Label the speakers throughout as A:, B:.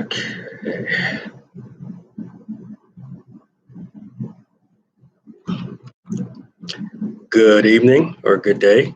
A: Okay. Good evening or good day.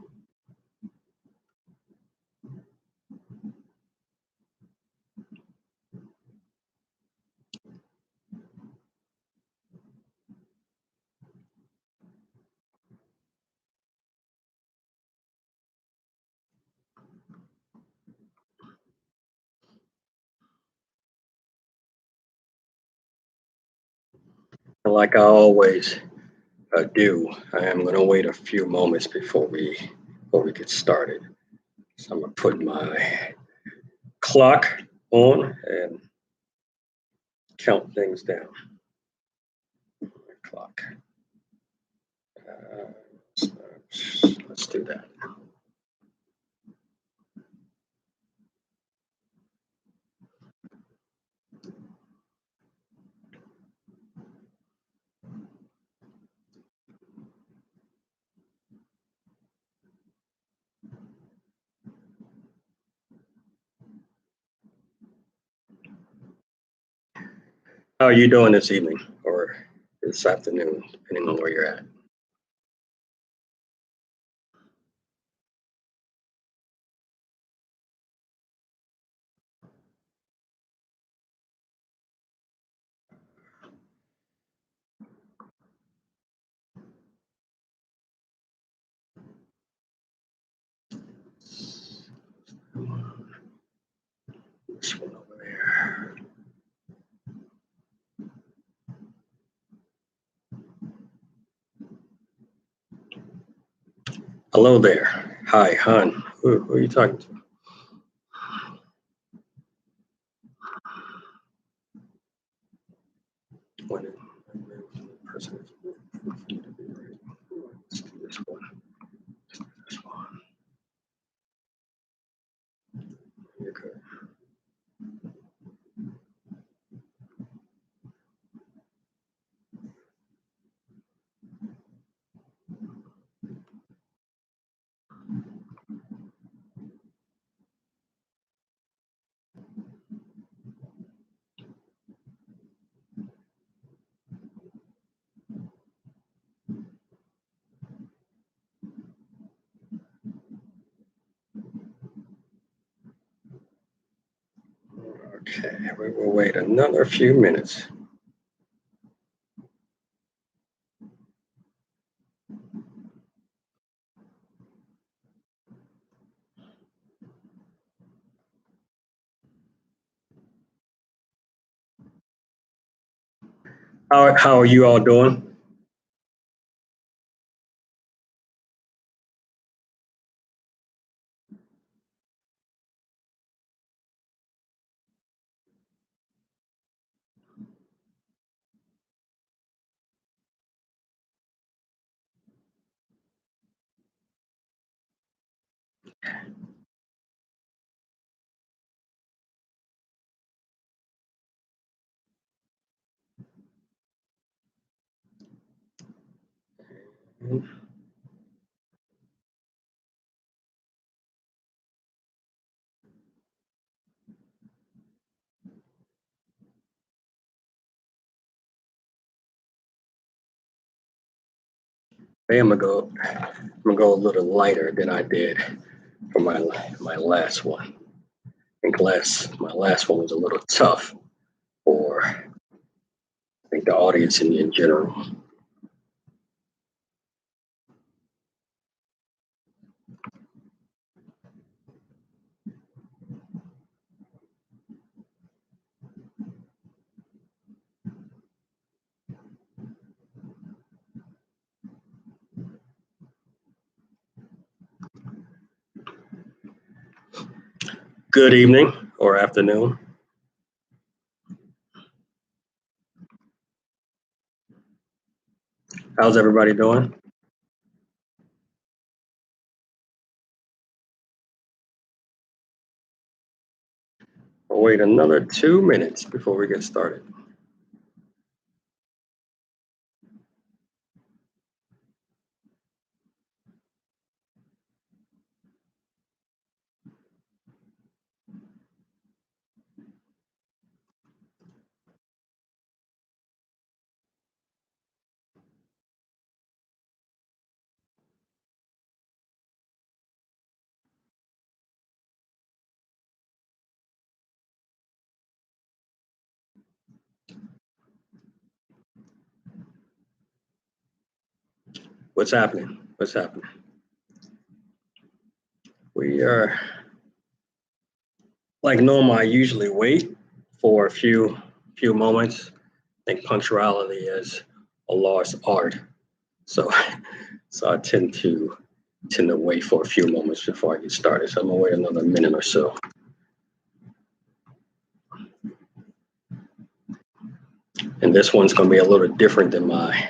A: Like I always do, I am going to wait a few moments before we get started. So I'm going to put my clock on and count things down. Clock. So let's do that. How are you doing this evening or this afternoon, depending on where you're at? This one over there. Hello there. Hi, hon. Who are you talking to? When the person is this one. This one. You're good. Okay, we will wait another few minutes. How are you all doing? Hey, I'm gonna go a little lighter than I did for my last one. I think my last one was a little tough for I think the audience in general. Good evening or afternoon. How's everybody doing? We'll wait another 2 minutes before we get started. What's happening? What's happening? We are like normal. I usually wait for a few moments. I think punctuality is a lost art. So so I tend to wait for a few moments before I get started. So I'm gonna wait another minute or so. And this one's gonna be a little different than my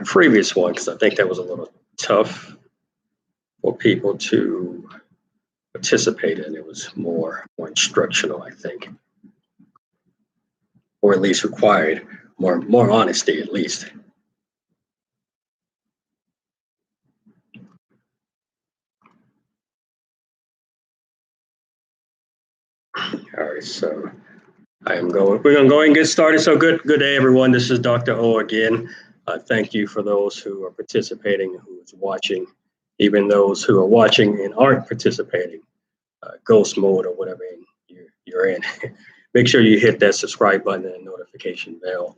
A: previous one because I think that was a little tough for people to participate in. It was more instructional, I think, or at least required more honesty, at least. All right, so I am going. We're gonna go and get started. So good day, everyone. This is Dr. O again. Thank you for those who are participating and who is watching, even those who are watching and aren't participating, ghost mode or whatever you're in. Make sure you hit that subscribe button and notification bell.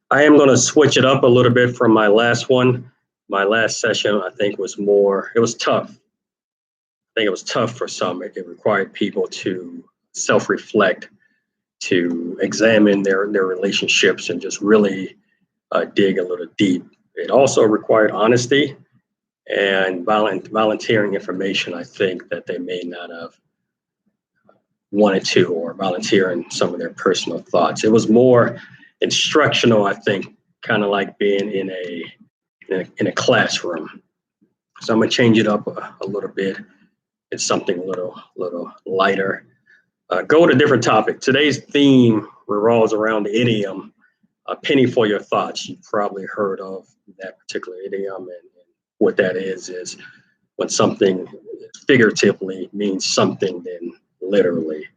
A: I am going to switch it up a little bit from my last one. My last session, I think, it was tough. I think it was tough for some. It required people to self-reflect, to examine their relationships and just really dig a little deep. It also required honesty and volunteering information, I think, that they may not have wanted to, or volunteering some of their personal thoughts. It was more instructional, I think, kind of like being in a classroom. So I'm gonna change it up a little bit. It's something a little lighter. Go to a different topic. Today's theme revolves around the idiom, a penny for your thoughts. You've probably heard of that particular idiom, and what that is when something figuratively means something than literally.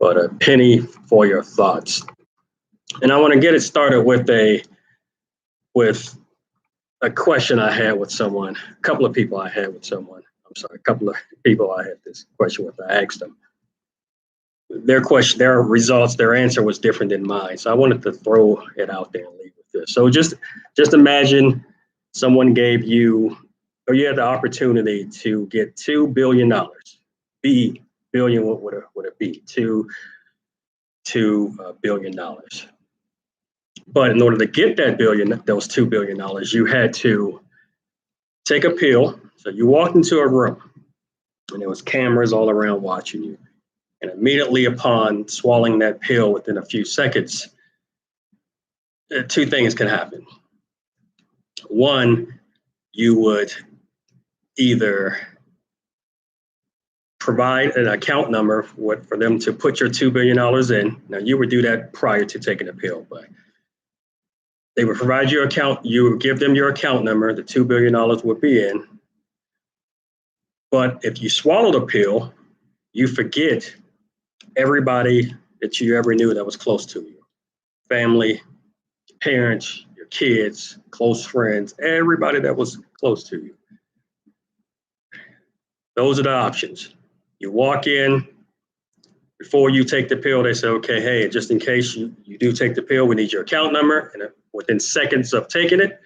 A: But a penny for your thoughts. And I want to get it started with a question I had with someone, a couple of people I had with someone. I'm sorry, a couple of people I had this question with. I asked them. Their question, their results, their answer was different than mine. So I wanted to throw it out there and leave with this. So just imagine someone gave you, or you had the opportunity to get $2 billion. B billion, what would it be? $2 billion. But in order to get those $2 billion, you had to take a pill. So you walked into a room and there was cameras all around watching you. And immediately upon swallowing that pill within a few seconds, two things can happen. One, you would either provide an account number for them to put your $2 billion in. Now, you would do that prior to taking the pill, but they would provide your account. You would give them your account number. The $2 billion would be in. But if you swallow the pill, you forget everybody that you ever knew that was close to you. Family, parents, your kids, close friends, everybody that was close to you. Those are the options. You walk in, before you take the pill, they say, okay, hey, just in case you do take the pill, we need your account number. And within seconds of taking it,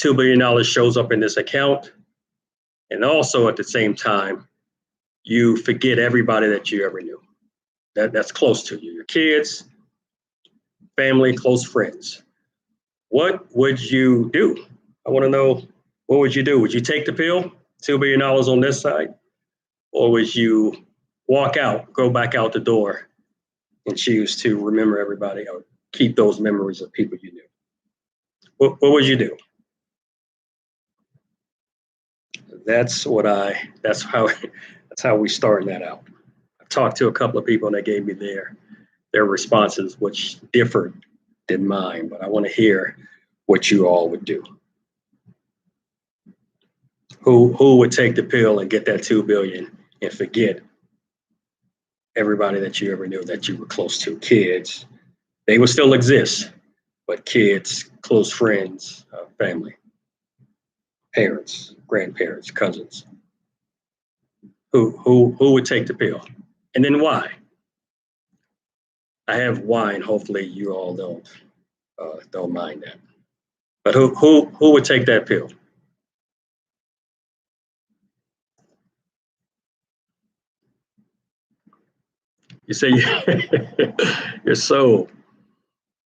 A: $2 billion shows up in this account. And also at the same time, you forget everybody that you ever knew that's close to you, your kids, family, close friends. What would you do? I want to know, what would you do? Would you take the pill, $2 billion on this side? Or would you walk out, go back out the door and choose to remember everybody or keep those memories of people you knew? What would you do? That's how we started that out. I talked to a couple of people and they gave me their responses, which differed than mine, but I want to hear what you all would do. Who would take the pill and get that 2 billion and forget everybody that you ever knew that you were close to? Kids, they would still exist, but kids, close friends, family, parents, grandparents, cousins. Who would take the pill, and then why? I have wine. Hopefully, you all don't mind that. But who would take that pill? You say you're sold.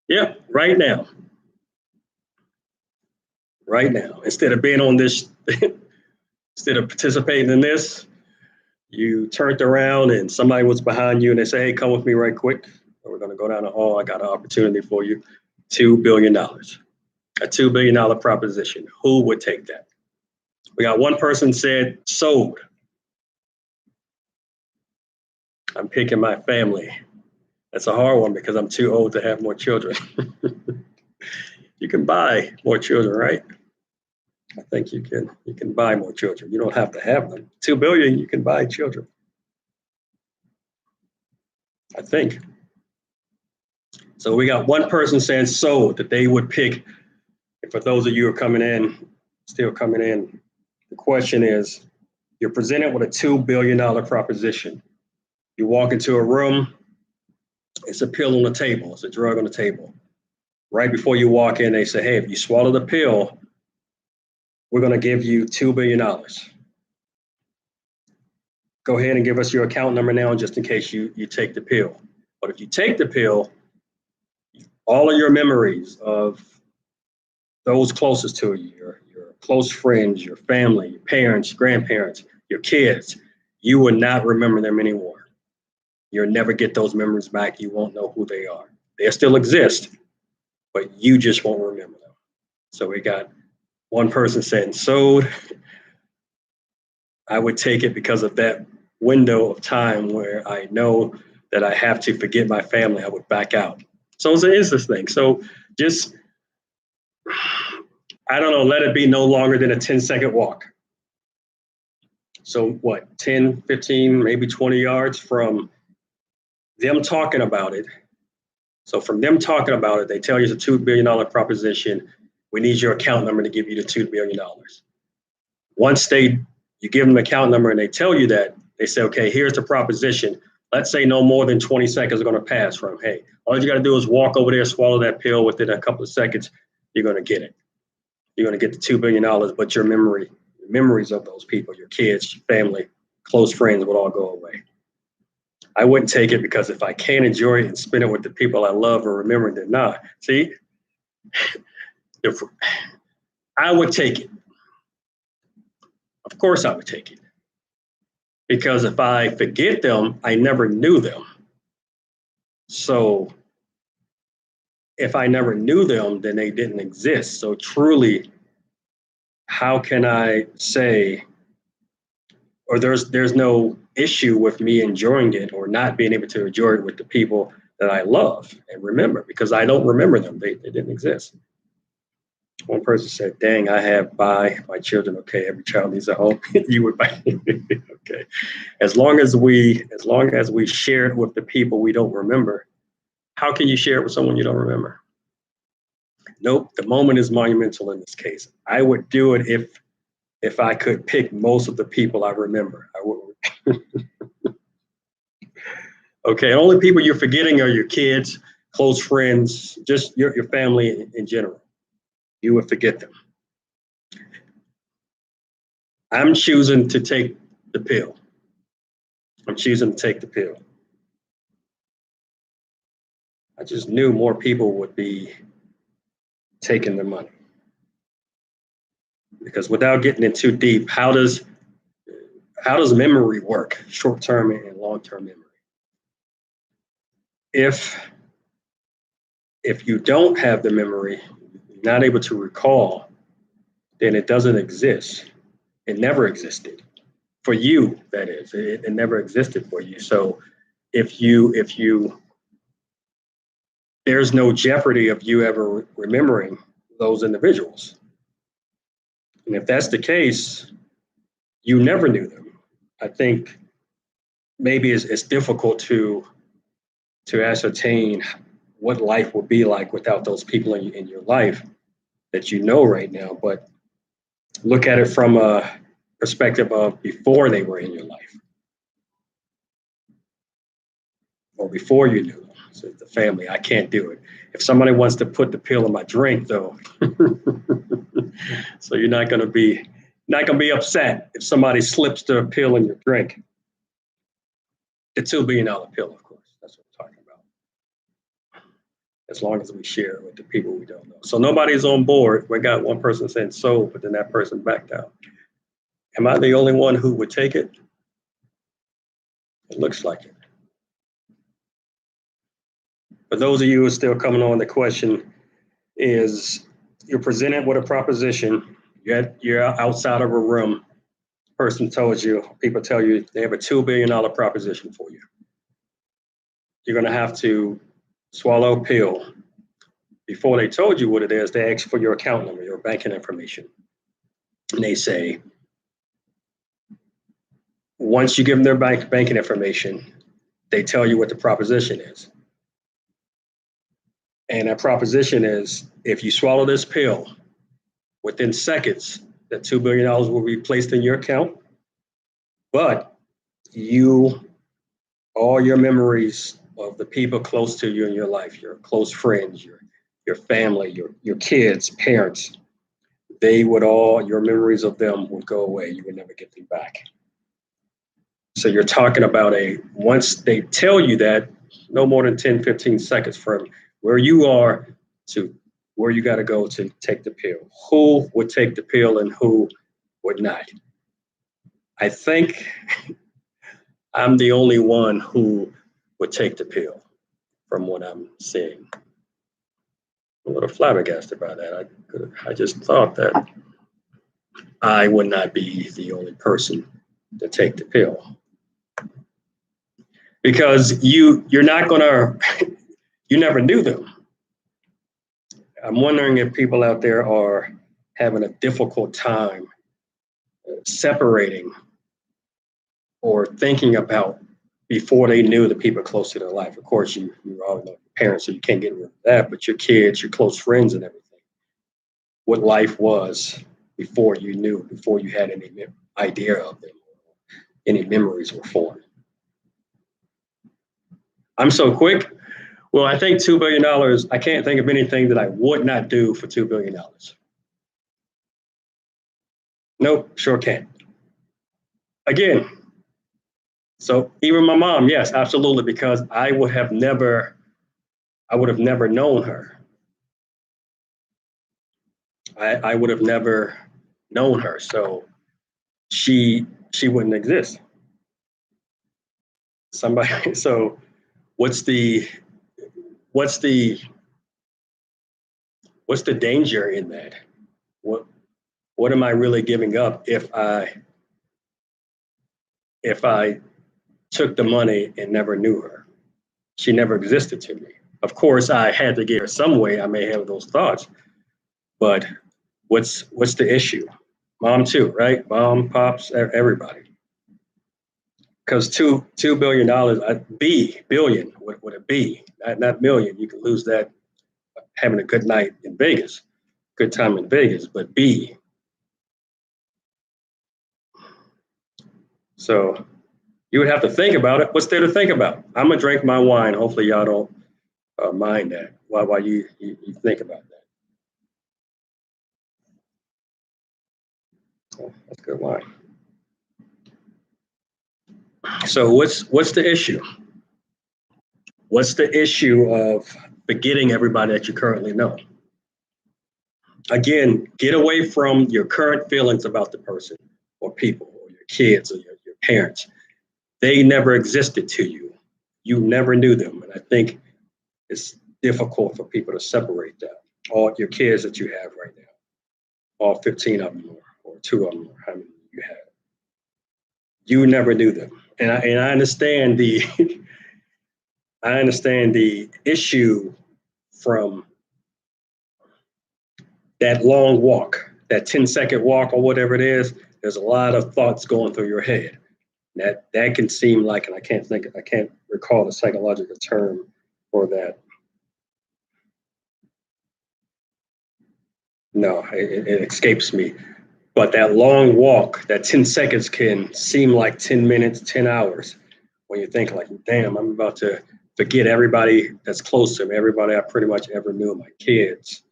A: Yep, right now. Right now. Instead of being on this, instead of participating in this, you turned around and somebody was behind you and they say, hey, come with me right quick. We're going to go down the hall. I got an opportunity for you. $2 billion. A $2 billion proposition. Who would take that? We got one person said sold. I'm picking my family. That's a hard one because I'm too old to have more children. You can buy more children, right? I think you can buy more children. You don't have to have them. 2 billion, you can buy children. I think. So we got one person saying sold, that they would pick. And for those of you who are coming in, still coming in, the question is, you're presented with a $2 billion proposition. You walk into a room, it's a pill on the table, it's a drug on the table. Right before you walk in, they say, hey, if you swallow the pill, we're going to give you $2 billion. Go ahead and give us your account number now, just in case you take the pill. But if you take the pill, all of your memories of those closest to you, your close friends, your family, your parents, grandparents, your kids, you will not remember them anymore. You'll never get those memories back. You won't know who they are. They still exist, but you just won't remember them. So we got one person saying sold. I would take it because of that window of time where I know that I have to forget my family. I would back out. So it is this thing. So just, I don't know, let it be no longer than a 10-second walk. So what, 10, 15, maybe 20 yards from them talking about it. So from them talking about it, they tell you it's a $2 billion proposition. We need your account number to give you the $2 billion. Once you give them the account number and they tell you that, they say, okay, here's the proposition. Let's say no more than 20 seconds are going to pass from, hey, all you got to do is walk over there, swallow that pill. Within a couple of seconds, you're going to get it. You're going to get the $2 billion, but your memories of those people, your kids, your family, close friends would all go away. I wouldn't take it because if I can't enjoy it and spend it with the people I love or remember, they're not. See, if I would take it. Of course I would take it. Because if I forget them, I never knew them. So if I never knew them, then they didn't exist. So truly, how can I say, or there's no issue with me enjoying it or not being able to enjoy it with the people that I love and remember, because I don't remember them. They didn't exist. One person said, dang, I have by my children. Okay, every child needs a home. You would buy. Okay. As long as we share it with the people we don't remember, how can you share it with someone you don't remember? Nope, the moment is monumental in this case. I would do it if I could pick most of the people I remember. I would. Okay, only people you're forgetting are your kids, close friends, just your family in general. You would forget them. I'm choosing to take the pill. I'm choosing to take the pill. I just knew more people would be taking the money. Because without getting in too deep, how does memory work, short-term and long-term memory? If you don't have the memory, you're not able to recall, then it doesn't exist. It never existed. For you, that is. It never existed for you. So if you there's no jeopardy of you ever remembering those individuals. And if that's the case, you never knew them. I think maybe it's difficult to ascertain what life would be like without those people in your life that you know right now. But look at it from a perspective of before they were in your life or before you knew them. So the family, I can't do it. If somebody wants to put the pill in my drink, though, so you're not going to be upset if somebody slips the pill in your drink. The $2 billion pill, of course. as long as we share with the people we don't know. So nobody's on board. We got one person saying sold, but then that person backed out. Am I the only one who would take it? It looks like it. For those of you who are still coming on, the question is, you're presented with a proposition, you're outside of a room, person tells you, people tell you they have a $2 billion proposition for you. You're going to have to swallow a pill. Before they told you what it is, they ask for your account number, your banking information. And they say, once you give them their banking information, they tell you what the proposition is. And that proposition is, if you swallow this pill, within seconds, that $2 billion will be placed in your account. But all your memories of the people close to you in your life, your close friends, your family, your kids, parents, your memories of them would go away. You would never get them back. So you're talking about once they tell you that, no more than 10, 15 seconds from where you are to where you got to go to take the pill. Who would take the pill and who would not? I think I'm the only one who would take the pill from what I'm seeing. I'm a little flabbergasted by that. I just thought that I would not be the only person to take the pill. Because you're not gonna, you never knew them. I'm wondering if people out there are having a difficult time separating or thinking about before they knew the people close to their life. Of course, you all know parents, so you can't get rid of that, but your kids, your close friends and everything. What life was before you had any idea of them, any memories were formed. I'm so quick. Well, I think $2 billion, I can't think of anything that I would not do for $2 billion. Nope, sure can't. Again, so even my mom, yes, absolutely, because I would have never known her. I would have never known her, so she wouldn't exist. Somebody, so what's the danger in that? What am I really giving up if I took the money and never knew her? She never existed to me. Of course, I had to get her some way. I may have those thoughts, but what's the issue? Mom too, right? Mom, pops, everybody. Because $2 billion, billion with a B, not million. You can lose that having a good night in Vegas, good time in Vegas, but B. So you would have to think about it. What's there to think about? I'm gonna drink my wine. Hopefully y'all don't mind that while you think about that. Oh, that's good wine. So what's the issue? What's the issue of forgetting everybody that you currently know? Again, get away from your current feelings about the person or people or your kids or your parents. They never existed to you. You never knew them. And I think it's difficult for people to separate that. All your kids that you have right now, all 15 of them or 2 of them, or how many you have. You never knew them. And I understand I understand the issue from that long walk, that 10-second walk or whatever it is. There's a lot of thoughts going through your head. That can seem like, and I can't recall the psychological term for that. No, it escapes me. But that long walk, that 10 seconds can seem like 10 minutes, 10 hours. When you think like, damn, I'm about to forget everybody that's close to me, everybody I pretty much ever knew, my kids.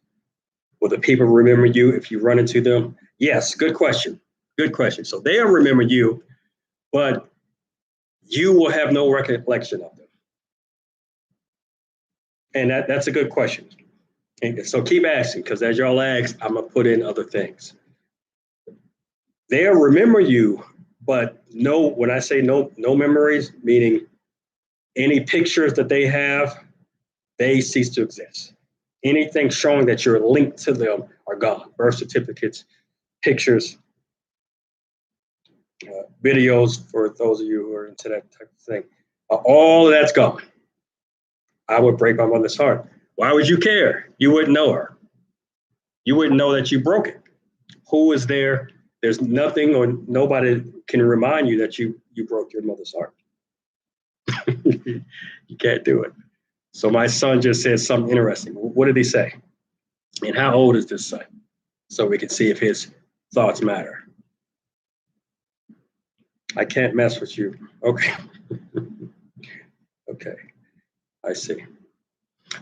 A: Will the people remember you if you run into them? Yes, good question. Good question. So they'll remember you, but you will have no recollection of them. And that's a good question. And so keep asking, because as y'all ask, I'm gonna put in other things. They'll remember you, but no, when I say no memories, meaning any pictures that they have, they cease to exist. Anything showing that you're linked to them are gone. Birth certificates, pictures, videos, for those of you who are into that type of thing. All of that's gone. I would break my mother's heart. Why would you care? You wouldn't know her. You wouldn't know that you broke it. Who is there? There's nothing or nobody can remind you that you broke your mother's heart. You can't do it. So my son just said something interesting. What did he say? And how old is this son? So we can see if his thoughts matter. I can't mess with you. Okay. Okay. I see.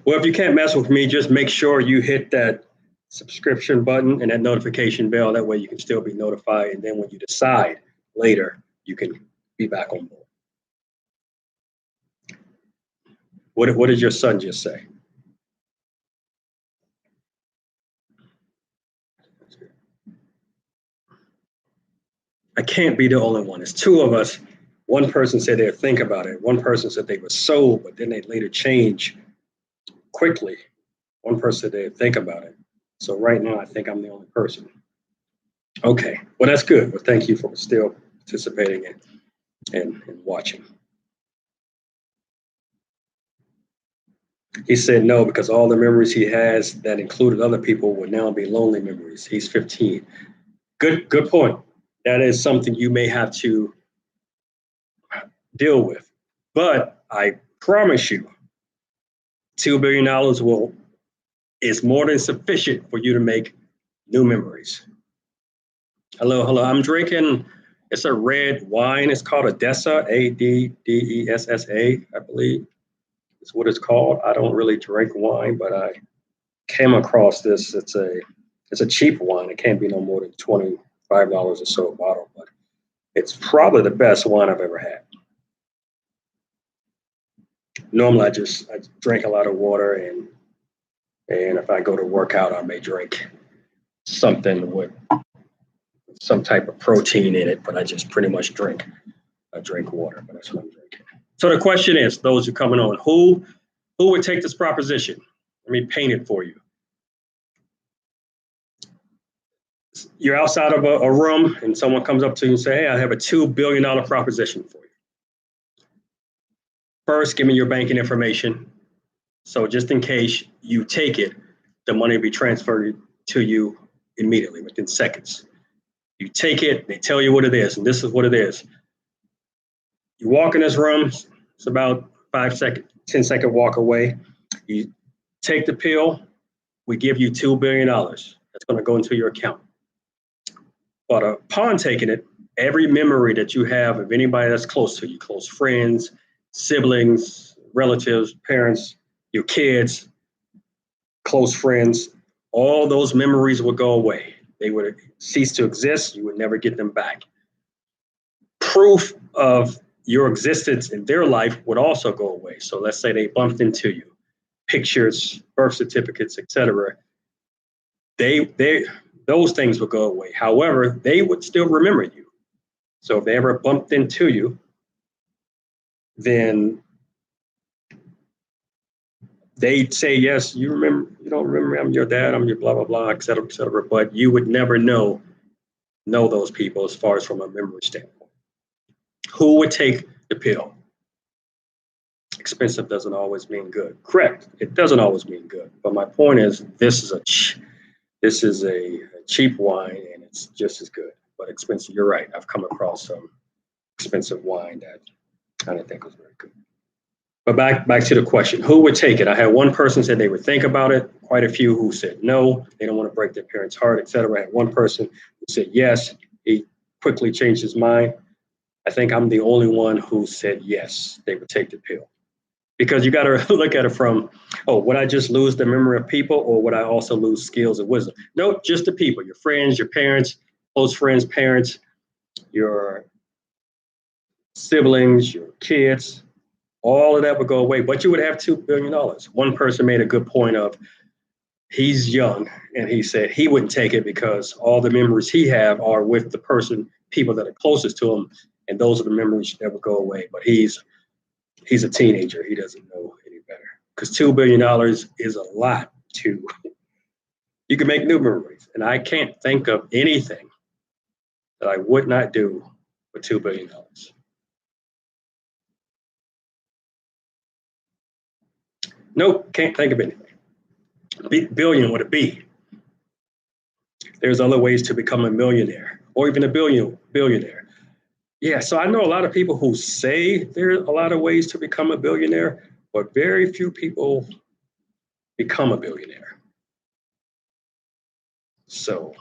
A: Well, if you can't mess with me, just make sure you hit that subscription button and that notification bell. That way you can still be notified. And then when you decide later, you can be back on board. What did your son just say? I can't be the only one. It's two of us. One person said they'd think about it. One person said they were sold, but then they later change quickly. One person said they'd think about it. So right now, I think I'm the only person. Okay, well, that's good. Well, thank you for still participating and watching. He said no, because all the memories he has that included other people would now be lonely memories. He's 15. Good point. That is something you may have to deal with. But I promise you, $2 billion is more than sufficient for you to make new memories. Hello. I'm drinking, it's a red wine. It's called Adessa, Addessa, I believe. It's what it's called. I don't really drink wine, but I came across this. It's a cheap wine. It can't be no more than $25 or so a bottle, but it's probably the best wine I've ever had. Normally, I drink a lot of water, and if I go to work out, I may drink something with some type of protein in it, but I just pretty much drink water, but that's what I'm drinking. So the question is, those who are coming on, who would take this proposition? Let me paint it for you. You're outside of a room and someone comes up to you and say, hey, I have a $2 billion proposition for you. First, give me your banking information. So just in case you take it, the money will be transferred to you immediately, within seconds. You take it, they tell you what it is, and this is what it is. You walk in this room, it's about 10-second walk away. You take the pill, we give you $2 billion. That's going to go into your account. But upon taking it, every memory that you have of anybody that's close to you, close friends, siblings, relatives, parents, your kids, close friends, all those memories would go away. They would cease to exist. You would never get them back. Proof of your existence in their life would also go away. So let's say they bumped into you, pictures, birth certificates, etc. Those things would go away. However, they would still remember you. So if they ever bumped into you, then they'd say, yes, you don't remember, I'm your dad, I'm your blah, blah, blah, et cetera, but you would never know those people as far as from a memory standpoint. Who would take the pill? Expensive doesn't always mean good. Correct, it doesn't always mean good. But my point is, this is a cheap wine and it's just as good, but expensive. You're right, I've come across some expensive wine that I didn't think was very good. But back to the question, who would take it? I had one person said they would think about it, quite a few who said no, they don't want to break their parents' heart, etc. I had one person who said yes, he quickly changed his mind. I think I'm the only one who said yes, they would take the pill. Because you got to look at it from, would I just lose the memory of people, or would I also lose skills and wisdom? No, just the people, your friends, your parents, close friends, parents, your siblings, your kids, All of that would go away, but you would have $2 billion. One person made a good point of he's young and he said he wouldn't take it because all the memories he have are with the people that are closest to him. And those are the memories that would go away. But he's a teenager. He doesn't know any better because $2 billion is a lot to, you can make new memories. And I can't think of anything that I would not do with $2 billion. Nope, can't think of anything. Billion with a B. There's other ways to become a millionaire or even a billionaire. Yeah, so I know a lot of people who say there's a lot of ways to become a billionaire, but very few people become a billionaire. So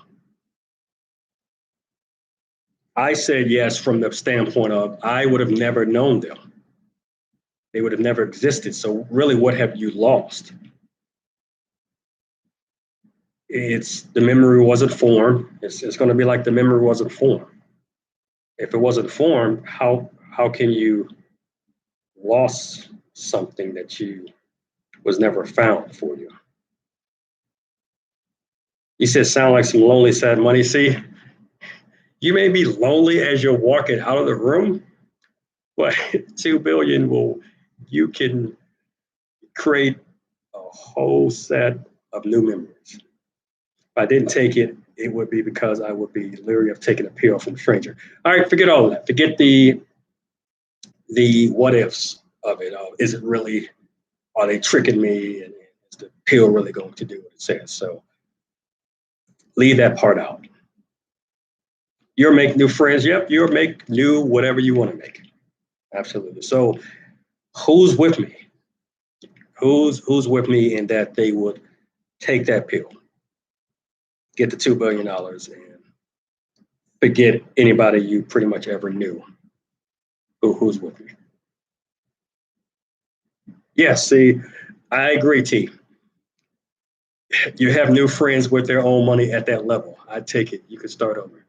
A: I said yes from the standpoint of I would have never known them. They would have never existed. So really, what have you lost? It's the memory wasn't formed. It's going to be like the memory wasn't formed. If it wasn't formed, how can you lost something that you was never found for you? You said sound like some lonely, sad money. See, you may be lonely as you're walking out of the room, but 2 billion you can create a whole set of new memories. If I didn't take it, it would be because I would be leery of taking a pill from a stranger. All right, forget all of that. Forget the what ifs of it. Is it really, are they tricking me? And is the pill really going to do what it says? So leave that part out. You'll make new friends. Yep, you'll make new whatever you want to make. Absolutely. So who's with me? Who's with me in that they would take that pill, get the $2 billion and forget anybody you pretty much ever knew. Who's with me? Yes, see, I agree, T. You have new friends with their own money at that level. I take it. You could start over.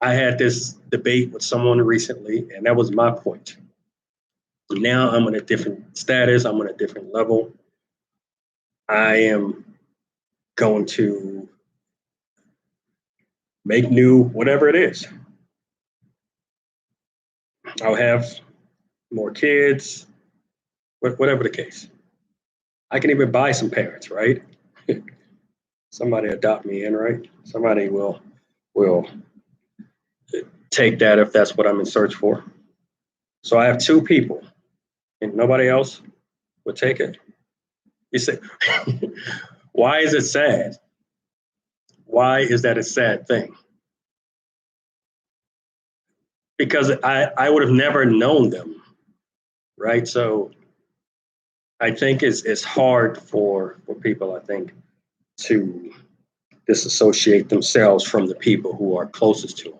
A: I had this debate with someone recently, and that was my point. Now I'm in a different status. I'm on a different level. I am going to make new whatever it is. I'll have more kids, whatever the case. I can even buy some parents, right? Somebody adopt me in, right? Somebody will take that if that's what I'm in search for. So I have 2 people and nobody else would take it. You say, why is it sad? Why is that a sad thing? Because I would have never known them, right? So I think it's hard for people, I think, to disassociate themselves from the people who are closest to them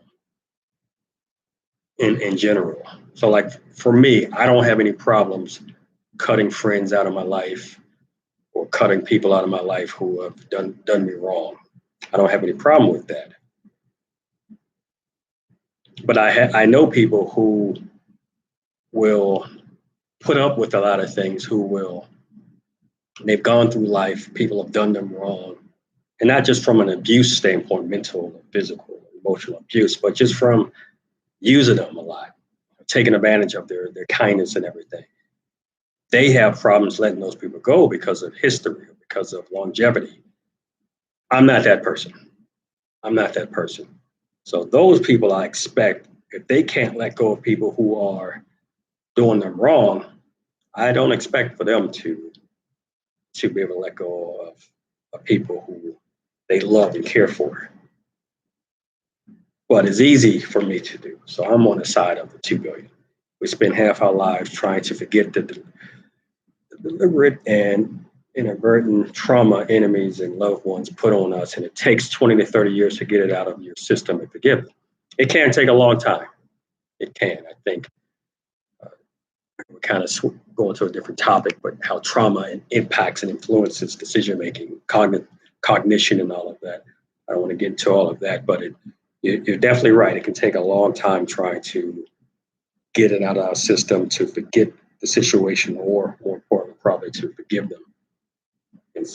A: in general. So like for me, I don't have any problems cutting friends out of my life or cutting people out of my life who have done me wrong. I don't have any problem with that. But I know people who will put up with a lot of things, they've gone through life, people have done them wrong. And not just from an abuse standpoint, mental, physical, emotional abuse, but just from using them a lot, taking advantage of their kindness and everything. They have problems letting those people go because of history, because of longevity. I'm not that person. So those people I expect, if they can't let go of people who are doing them wrong, I don't expect for them to be able to let go of people who they love and care for. But it's easy for me to do. So I'm on the side of the 2 billion. We spend half our lives trying to forget the deliberate and inadvertent trauma enemies and loved ones put on us. And it takes 20 to 30 years to get it out of your system and forgive it. It can take a long time. It can, I think. We're kind of going to a different topic, but how trauma impacts and influences decision-making, cognition and all of that. I don't want to get into all of that, but you're definitely right. It can take a long time trying to get it out of our system, to forget the situation, or more importantly, probably to forgive them, and,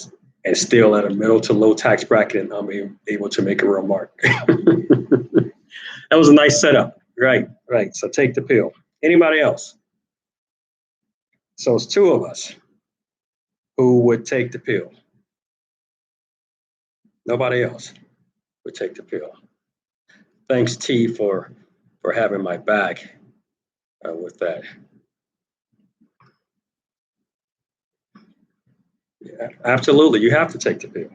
A: and still at a middle to low tax bracket, and I'm able to make a remark. That was a nice setup. Right, right. So take the pill. Anybody else? So it's two of us who would take the pill. Nobody else would take the pill. Thanks, T, for having my back with that. Yeah, absolutely, you have to take the pill.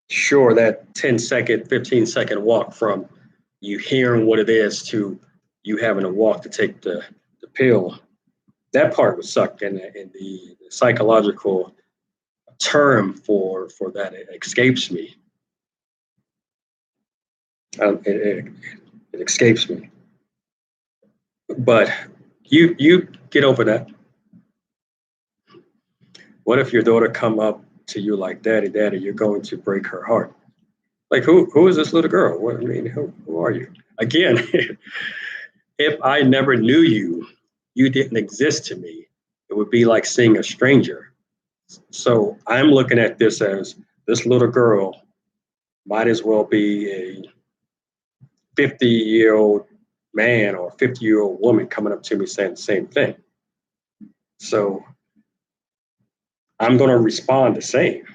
A: Sure, that 10-second, 15-second walk from you hearing what it is to you having to walk to take the pill, that part would suck. And the psychological term for that, it escapes me. It escapes me. But you get over that. What if your daughter come up to you like, "Daddy, Daddy," you're going to break her heart. Like, who is this little girl? What, I mean, who are you? Again, if I never knew you, you didn't exist to me. It would be like seeing a stranger. So I'm looking at this as this little girl might as well be a 50-year-old man or 50-year-old woman coming up to me saying the same thing. So I'm going to respond the same.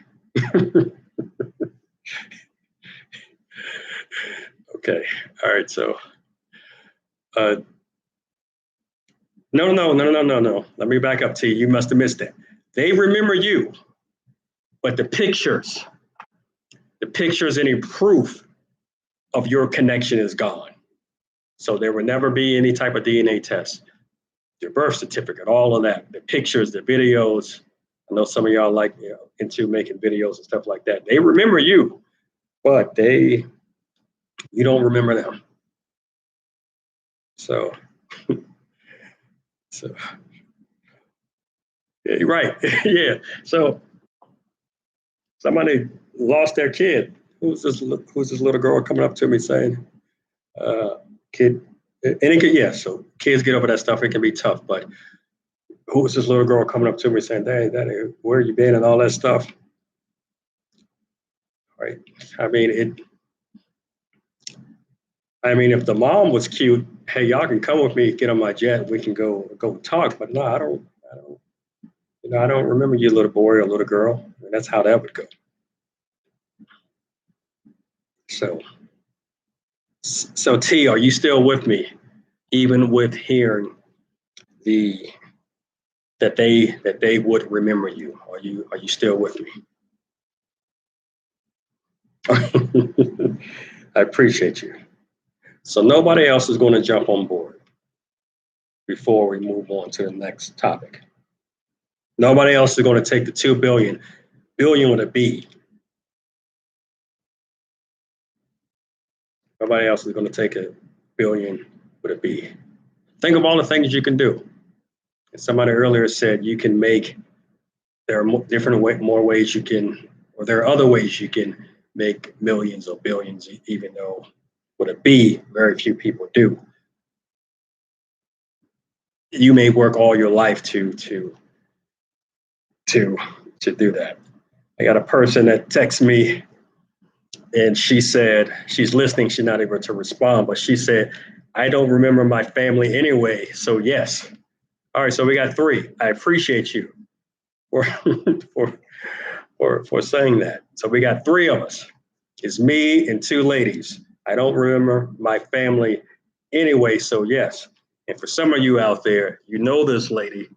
A: Okay. All right. So, no. Let me back up to you. You must have missed that. They remember you, but the pictures, any proof of your connection is gone. So there will never be any type of DNA test, your birth certificate, all of that, the pictures, the videos. I know some of y'all like into making videos and stuff like that. They remember you, but you don't remember them. So yeah, you're right. Yeah. So somebody lost their kid. Who's this little girl coming up to me saying, kid, and it could, yeah, so kids get over that stuff. It can be tough, but who was this little girl coming up to me saying, Daddy, where you been and all that stuff? Right. I mean, if the mom was cute, hey, y'all can come with me, get on my jet, we can go talk. But no, I don't, I don't remember you, little boy or little girl. And that's how that would go. So T, are you still with me, even with hearing that they would remember you? Are you still with me? I appreciate you. So nobody else is going to jump on board before we move on to the next topic. Nobody else is going to take the 2 billion with a B. Nobody else is going to take a billion with a B. Think of all the things you can do. And somebody earlier said you can make, there are more ways you can, or there are other ways you can make millions or billions, even though with a B, very few people do. You may work all your life to do that. I got a person that texts me and she said, she's listening, she's not able to respond, but she said, I don't remember my family anyway, so yes. All right, so we got 3. I appreciate you for for saying that. So we got 3 of us. It's me and 2 ladies. I don't remember my family anyway, so yes. And for some of you out there, you know this lady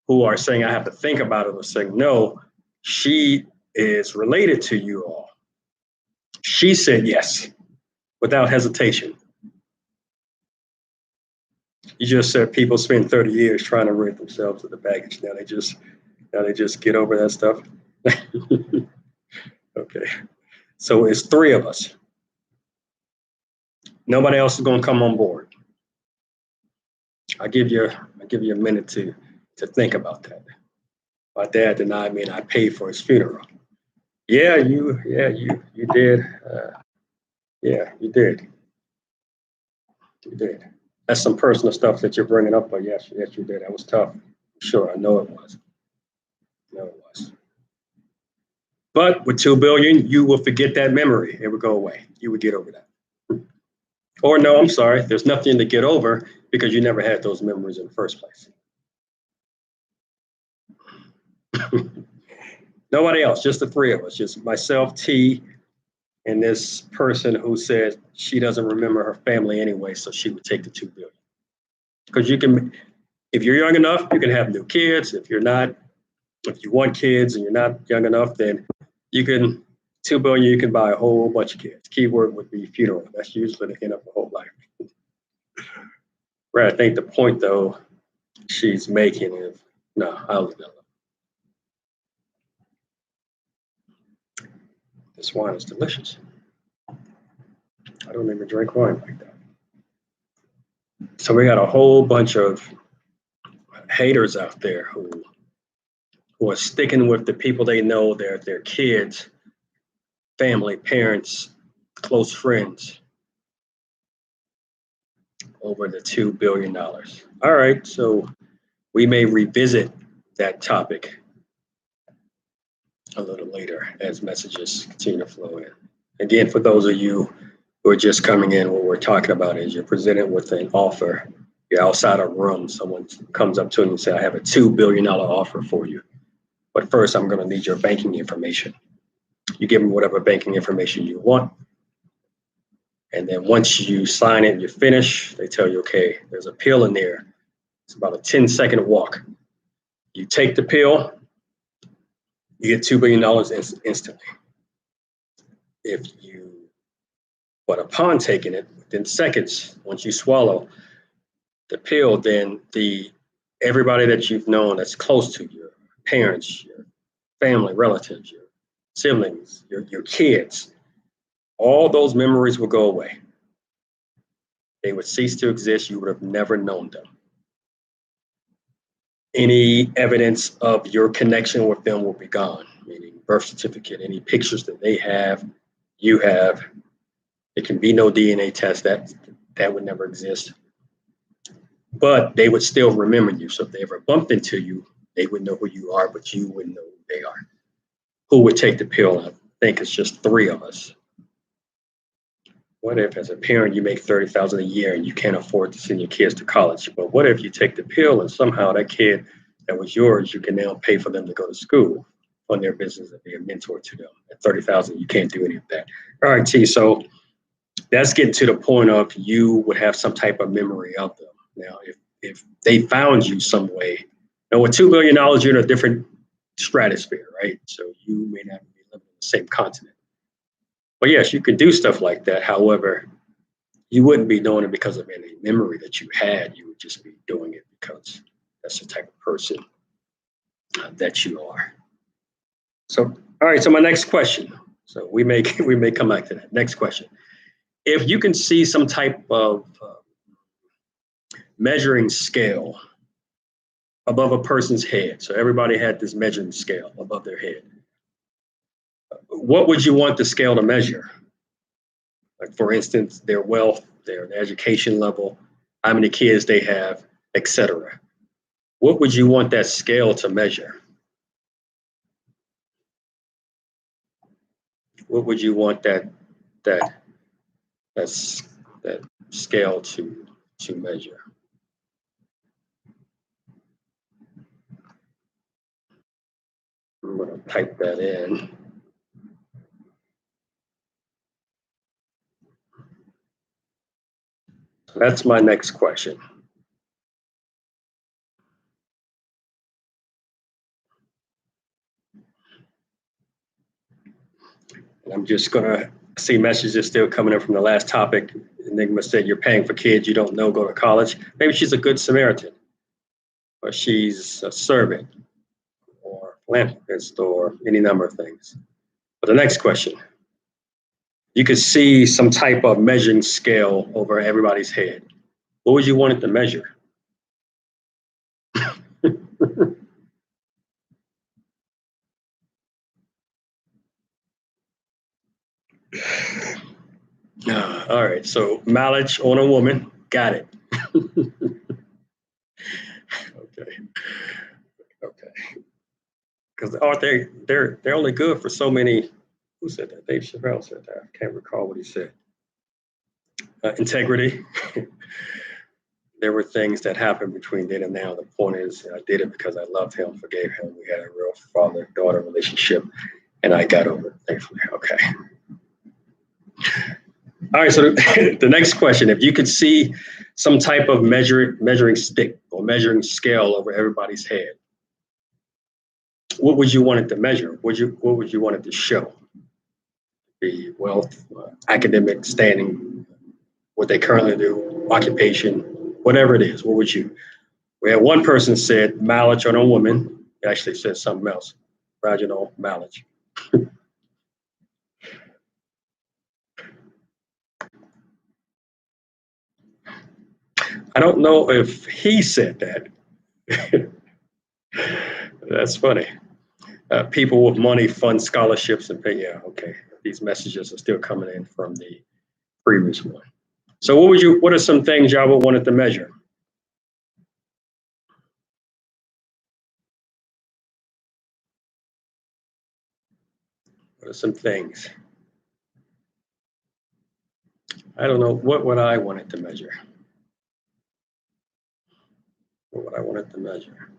A: who are saying I have to think about it, or saying no, she is related to you all. She said yes, without hesitation. You just said people spend 30 years trying to rid themselves of the baggage. Now they just get over that stuff. Okay. So it's 3 of us. Nobody else is going to come on board. I'll give you a minute to think about that. My dad denied me and I paid for his funeral. Yeah, you did. Yeah, you did. You did. That's some personal stuff that you're bringing up, but yes, you did. That was tough. Sure, I know it was. I know it was. But with 2 billion, you will forget that memory. It would go away. You would get over that. Or no, I'm sorry. There's nothing to get over because you never had those memories in the first place. Nobody else, just the three of us, just myself, T, and this person who said she doesn't remember her family anyway, so she would take the 2 billion. Because you can, if you're young enough, you can have new kids. If you're not, if you want kids and you're not young enough, then you can 2 billion. You can buy a whole bunch of kids. Keyword would be funeral. That's usually the end of the whole life. Right. I think the point though she's making is no, I'll leave that alone. This wine is delicious. I don't even drink wine like that. So we got a whole bunch of haters out there who are sticking with the people they know, their kids, family, parents, close friends, over the $2 billion. All right, so we may revisit that topic a little later as messages continue to flow in. Again, for those of you who are just coming in, what we're talking about is you're presented with an offer. You're outside a room. Someone comes up to you and says, I have a $2 billion offer for you. But first, I'm going to need your banking information. You give them whatever banking information you want. And then once you sign it and you finish, they tell you, okay, there's a pill in there. It's about a 10-second walk. You take the pill, you get $2 billion instantly. But upon taking it, within seconds, once you swallow the pill, then everybody that you've known that's close to you, your parents, your family, relatives, your siblings, your kids, all those memories will go away. They would cease to exist. You would have never known them. Any evidence of your connection with them will be gone, meaning birth certificate, any pictures that they have, you have. There can be no DNA test. That would never exist. But they would still remember you. So if they ever bumped into you, they would know who you are, but you wouldn't know who they are. Who would take the pill? I think it's just three of us. What if, as a parent, you make $30,000 a year and you can't afford to send your kids to college? But what if you take the pill and somehow that kid that was yours, you can now pay for them to go to school, fund their business, and be a mentor to them? At $30,000, you can't do any of that. All right, T. So that's getting to the point of you would have some type of memory of them. Now, if they found you some way, now with $2 billion, you're in a different stratosphere, right? So you may not be living in the same continent. But yes, you can do stuff like that. However, you wouldn't be doing it because of any memory that you had. You would just be doing it because that's the type of person that you are. So, all right. So my next question. So we may come back to that. Next question. If you can see some type of measuring scale above a person's head, so everybody had this measuring scale above their head, what would you want the scale to measure? Like, for instance, their wealth, their education level, how many kids they have, etc. What would you want that scale to measure? What would you want that scale to measure? I'm going to type that in. That's my next question. And I'm just going to see messages still coming in from the last topic. Enigma said, you're paying for kids you don't know go to college. Maybe she's a good Samaritan, or she's a servant, or philanthropist, or any number of things. But the next question, you could see some type of measuring scale over everybody's head. What would you want it to measure? All right, so mileage on a woman, got it. Okay. Okay. Because aren't they're only good for so many. Who said that? Dave Chappelle said that. I can't recall what he said. Integrity. There were things that happened between then and now. The point is, I did it because I loved him, forgave him. We had a real father-daughter relationship, and I got over it, thankfully. Okay. All right. So the next question: if you could see some type of measuring stick or measuring scale over everybody's head, what would you want it to measure? What would you want it to show? The wealth, academic standing, what they currently do, occupation, whatever it is. What would you? We had one person said mileage on a woman. It actually said something else. Vaginal mileage. I don't know if he said that. That's funny. People with money fund scholarships and pay. Yeah, okay. These messages are still coming in from the previous one. So what are some things y'all would want it to measure? What are some things? I don't know. What would I want it to measure? What would I want it to measure?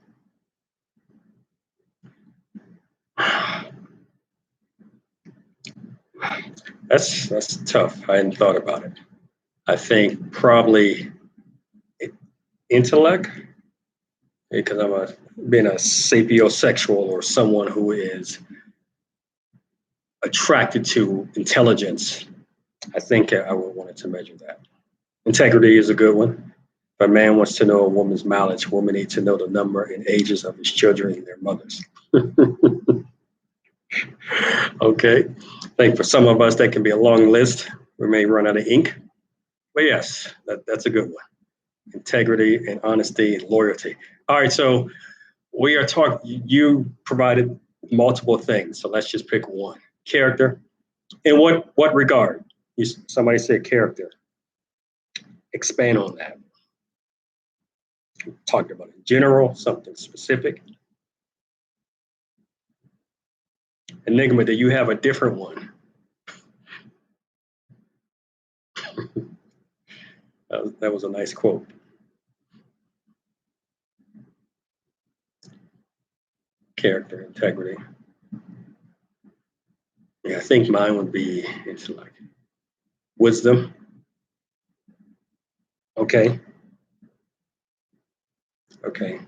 A: That's tough. I hadn't thought about it. I think probably intellect, because being a sapiosexual or someone who is attracted to intelligence. I think I would want it to measure that. Integrity is a good one. If a man wants to know a woman's mileage, women need to know the number and ages of his children and their mothers. Okay. I think for some of us, that can be a long list. We may run out of ink. But yes, that's a good one. Integrity and honesty and loyalty. All right. So we are talking, you provided multiple things. So let's just pick one. Character. In what regard? Somebody said character. Expand on that. Talking about in general, something specific. Enigma, do you have a different one? That was a nice quote. Character, integrity. Yeah, I think mine would be intellect. Wisdom. Okay. Okay.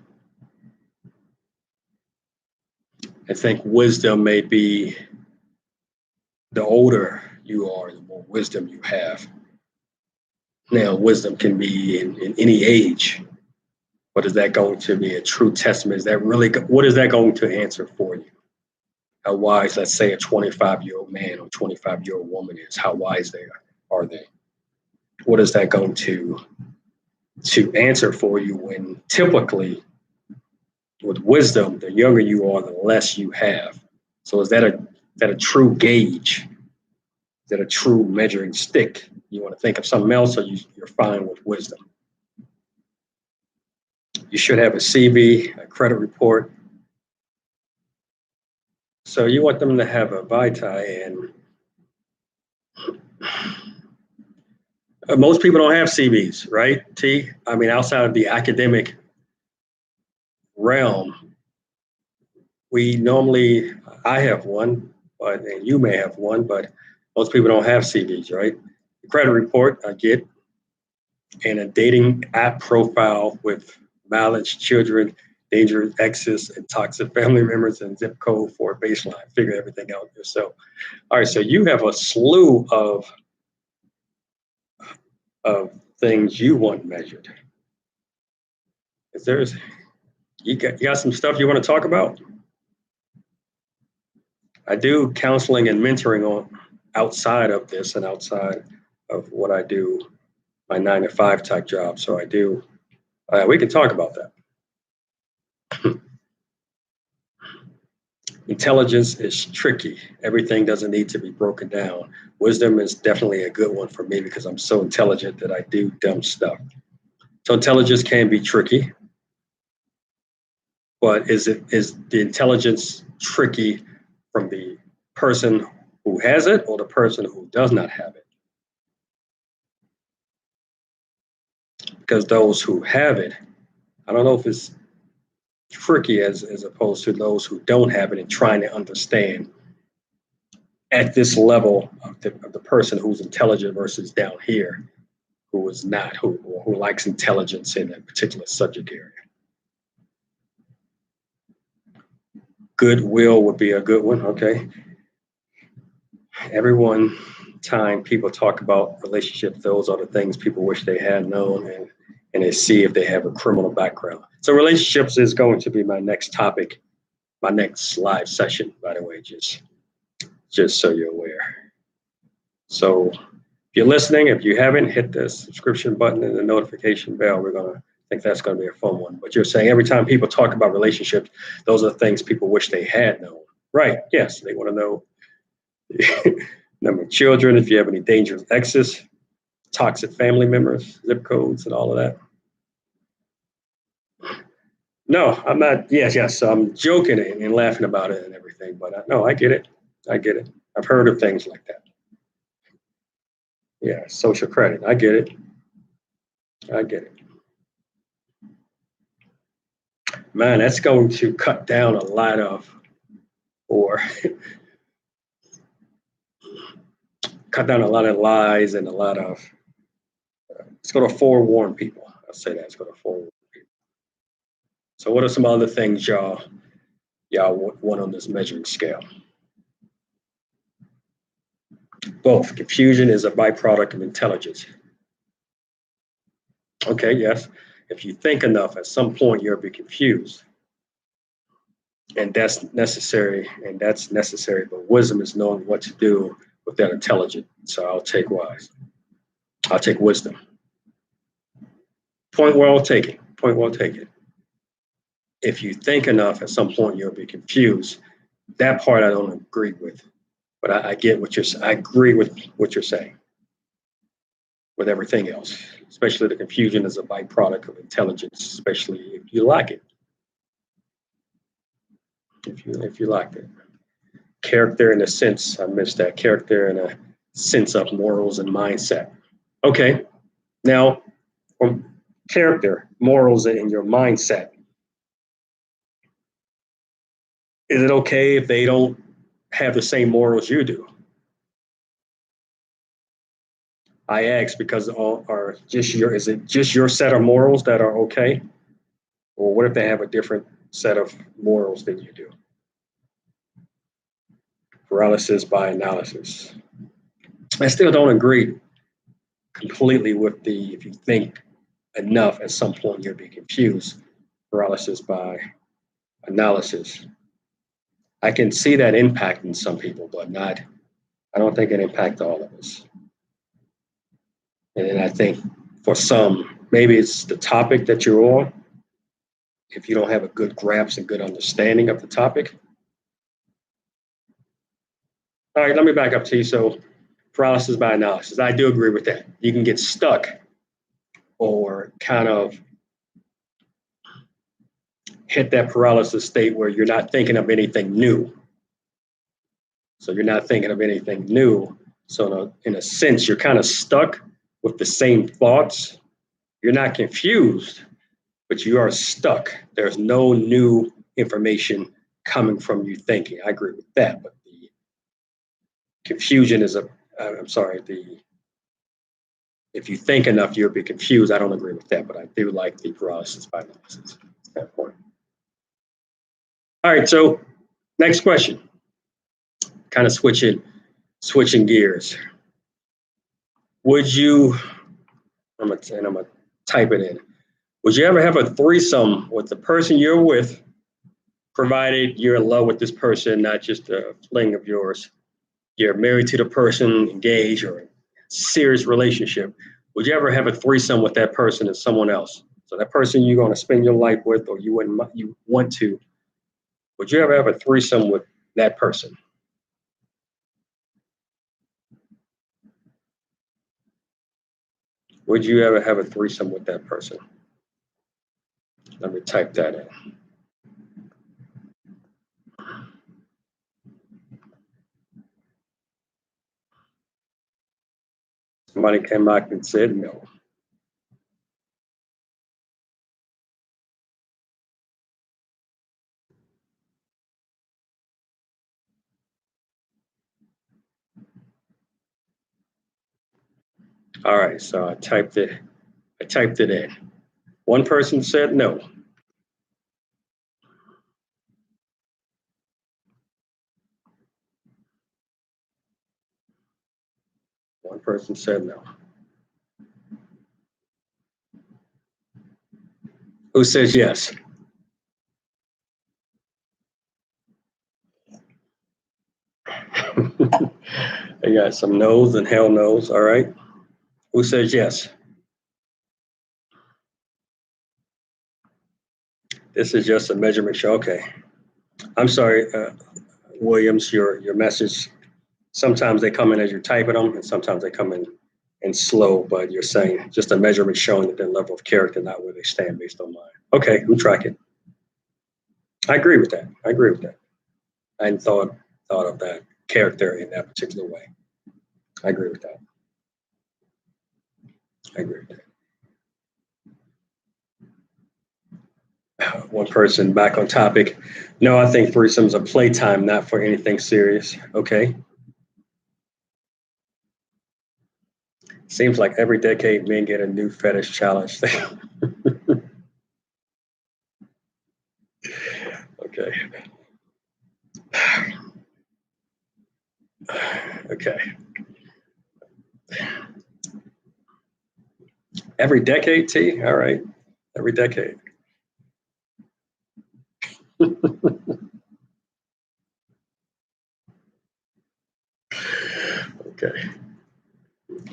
A: I think wisdom may be the older you are, the more wisdom you have. Now, wisdom can be in any age, but is that going to be a true testament? Is that really, what is that going to answer for you? How wise, let's say, a 25-year-old man or 25-year-old woman is? How wise are they? What is that going to answer for you when typically with wisdom, the younger you are, the less you have. So is that a true gauge? Is that a true measuring stick? You want to think of something else, or you're fine with wisdom? You should have a CV, a credit report. So you want them to have a Vitae, and most people don't have CVs, right? T. I mean, outside of the academic realm, we normally, I have one, and you may have one, but most people don't have CVs, right? The credit report I get, and a dating app profile with mileage, children, dangerous exes, and toxic family members, and zip code for a baseline. Figure everything out yourself. All right, so you have a slew of things you want measured. You got some stuff you want to talk about? I do counseling and mentoring on outside of this and outside of what I do, my 9-to-5 type job. So I do. We can talk about that. Intelligence is tricky. Everything doesn't need to be broken down. Wisdom is definitely a good one for me because I'm so intelligent that I do dumb stuff. So intelligence can be tricky, but is the intelligence tricky from the person who has it or the person who does not have it? Because those who have it, I don't know if it's tricky as opposed to those who don't have it and trying to understand at this level of the person who's intelligent versus down here who is not, who likes intelligence in a particular subject area. Goodwill would be a good one. Okay. Everyone time people talk about relationships, those are the things people wish they had known, and they see if they have a criminal background. So relationships is going to be my next topic, my next live session, by the way, just so you're aware. So if you're listening, if you haven't, hit the subscription button and the notification bell. I think that's going to be a fun one. But you're saying every time people talk about relationships, those are things people wish they had known. Right. Yes. They want to know number of children, if you have any dangerous exes, toxic family members, zip codes, and all of that. No, I'm not. Yes. I'm joking and laughing about it and everything. But no, I get it. I've heard of things like that. Yeah, social credit. I get it. Man, that's going to cut down a lot of, or cut down a lot of lies and a lot of, it's going to forewarn people. I'll say that. It's going to forewarn people. So what are some other things y'all want on this measuring scale? Both. Confusion is a byproduct of intelligence. Okay, yes. If you think enough, at some point you'll be confused. And that's necessary, but wisdom is knowing what to do with that intelligence. So I'll take wise. I'll take wisdom. Point well taken. If you think enough, at some point you'll be confused. That part I don't agree with, but I get what I agree with what you're saying. With everything else, especially the confusion is a byproduct of intelligence, especially if you like it. If you like it. Character in a sense, I missed that. Character in a sense of morals and mindset. Okay, now from character, morals, and your mindset, is it okay if they don't have the same morals you do? I ask because is it just your set of morals that are okay? Or what if they have a different set of morals than you do? Paralysis by analysis. I still don't agree completely with if you think enough, at some point you'll be confused. Paralysis by analysis. I can see that impacting some people, but I don't think it impacts all of us. And I think for some, maybe it's the topic that you're on. If you don't have a good grasp and good understanding of the topic. All right, let me back up to you. So paralysis by analysis, I do agree with that. You can get stuck or kind of hit that paralysis state where you're not thinking of anything new. So you're not thinking of anything new. So in a sense, you're kind of stuck with the same thoughts. You're not confused, but you are stuck. There's no new information coming from you thinking. I agree with that, but the confusion is if you think enough, you'll be confused. I don't agree with that, but I do like the paralysis by analysis at that point. All right, so next question. Kind of switching gears. Would you, I'm gonna type it in. Would you ever have a threesome with the person you're with, provided you're in love with this person, not just a fling of yours? You're married to the person, engaged, or serious relationship. Would you ever have a threesome with that person and someone else? So that person you're going to spend your life with, or you want to, would you ever have a threesome with that person? Would you ever have a threesome with that person? Let me type that in. Somebody came back and said no. All right, so I typed it. I typed it in. One person said no. One person said no. Who says yes? I got some no's and hell no's. All right. Who says yes? This is just a measurement show. Okay. I'm sorry, Williams. Your message. Sometimes they come in as you're typing them, and sometimes they come in slow. But you're saying just a measurement showing their level of character, not where they stand based on mine. Okay, I'm tracking. I agree with that. I agree with that. I hadn't thought of that character in that particular way. I agree with that. I agree with that. One person back on topic. No, I think threesomes are playtime, not for anything serious. Okay. Seems like every decade men get a new fetish challenge. Okay. Okay. Every decade, T? All right. Every decade. Okay.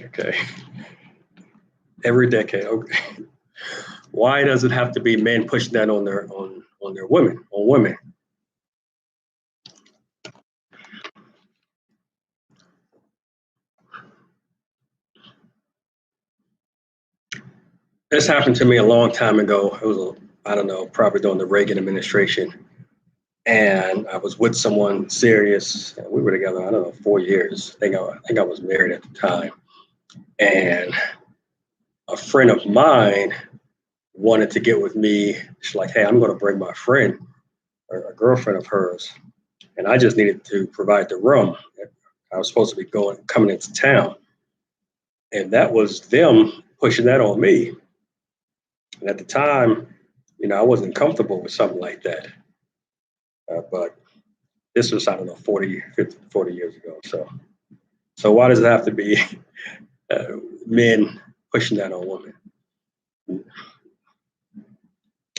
A: Okay. Every decade. Okay. Why does it have to be men pushing that on their women, on women? This happened to me a long time ago. It was I don't know, probably during the Reagan administration. And I was with someone serious. We were together, I don't know, 4 years. I think I was married at the time. And a friend of mine wanted to get with me. She's like, hey, I'm going to bring my friend or a girlfriend of hers. And I just needed to provide the room. I was supposed to be coming into town. And that was them pushing that on me. And at the time, I wasn't comfortable with something like that. But this was, I don't know, 40, 50, 40 years ago. So why does it have to be men pushing that on women?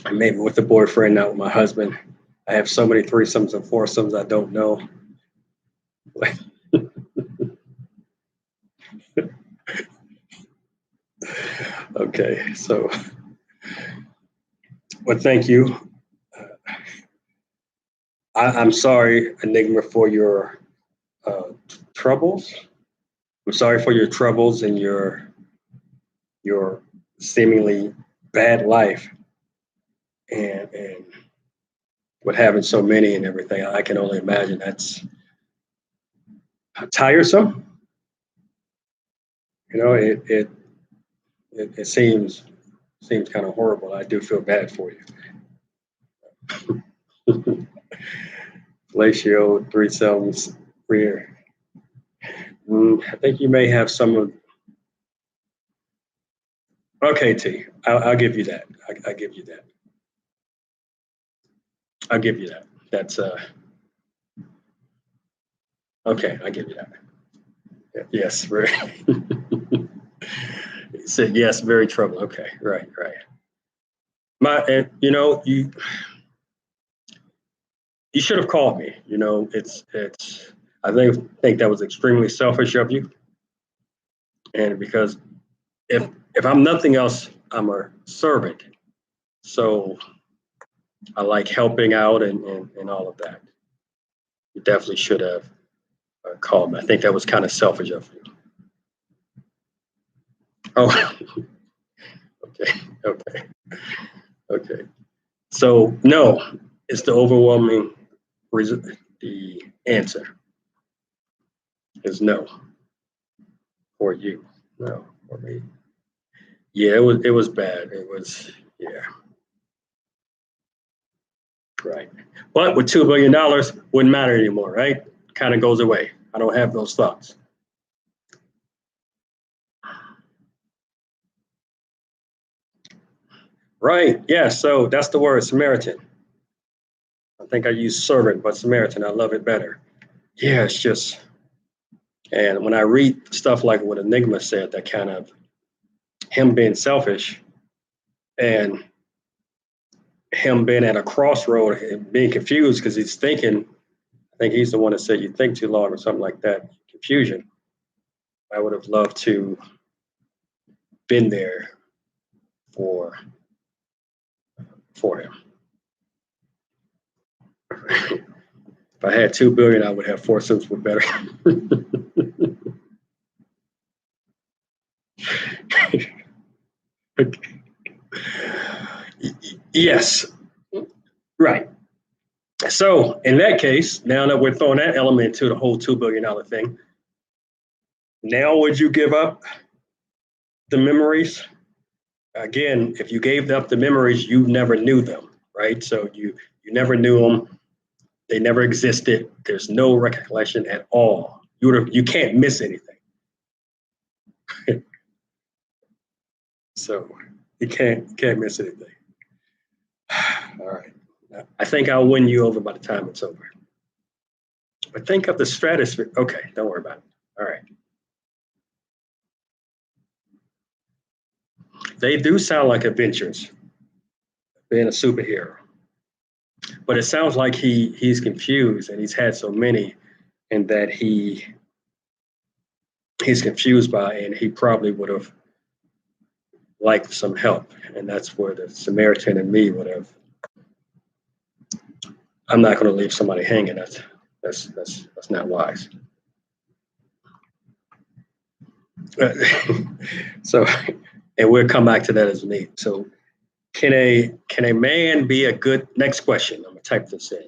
A: And maybe with the boyfriend, not with my husband. I have so many threesomes and foursomes I don't know. Okay, so, well, thank you. I'm sorry, Enigma, for your troubles. I'm sorry for your troubles and your seemingly bad life, and with having so many and everything. I can only imagine that's tiresome. It seems kind of horrible. I do feel bad for you. Glacio, threesomes, rear. I think you may have some of. Okay, T. I'll give you that. I'll give you that. I'll give you that. That's okay. I'll give you that. Yes, very. Said yes, very trouble. Okay, right, right. You should have called me. It's. I think that was extremely selfish of you, and because if I'm nothing else, I'm a servant. So I like helping out and all of that. You definitely should have called me. I think that was kind of selfish of you. Oh, okay, okay, okay. So no, it's the overwhelming reason. The answer is no for you. No for me. Yeah, it was bad. It was yeah, right. But with $2 billion, wouldn't matter anymore, right? Kind of goes away. I don't have those thoughts. Right. Yeah. So that's the word Samaritan. I think I use servant, but Samaritan, I love it better. Yeah, it's just, and when I read stuff like what Enigma said, that kind of him being selfish and him being at a crossroad and being confused because he's thinking, I think he's the one that said you think too long or something like that, confusion. I would have loved to been there for for him. If I had 2 billion, I would have four suits with better. Yes, right. So in that case, now that we're throwing that element to the whole $2 billion thing, now would you give up the memories? Again, if you gave up the memories, you never knew them, right? So you never knew them. They never existed. There's no recollection at all. You can't miss anything. So you can't miss anything. All right. I think I'll win you over by the time it's over. But think of the stratosphere. Okay, don't worry about it. All right. They do sound like adventures, being a superhero. But it sounds like he's confused and he's had so many and that he's confused by and he probably would have liked some help. And that's where the Samaritan and me would have I'm not gonna leave somebody hanging. That's not wise. So and we'll come back to that as we need. So can a man be a good next question? I'm gonna type this in.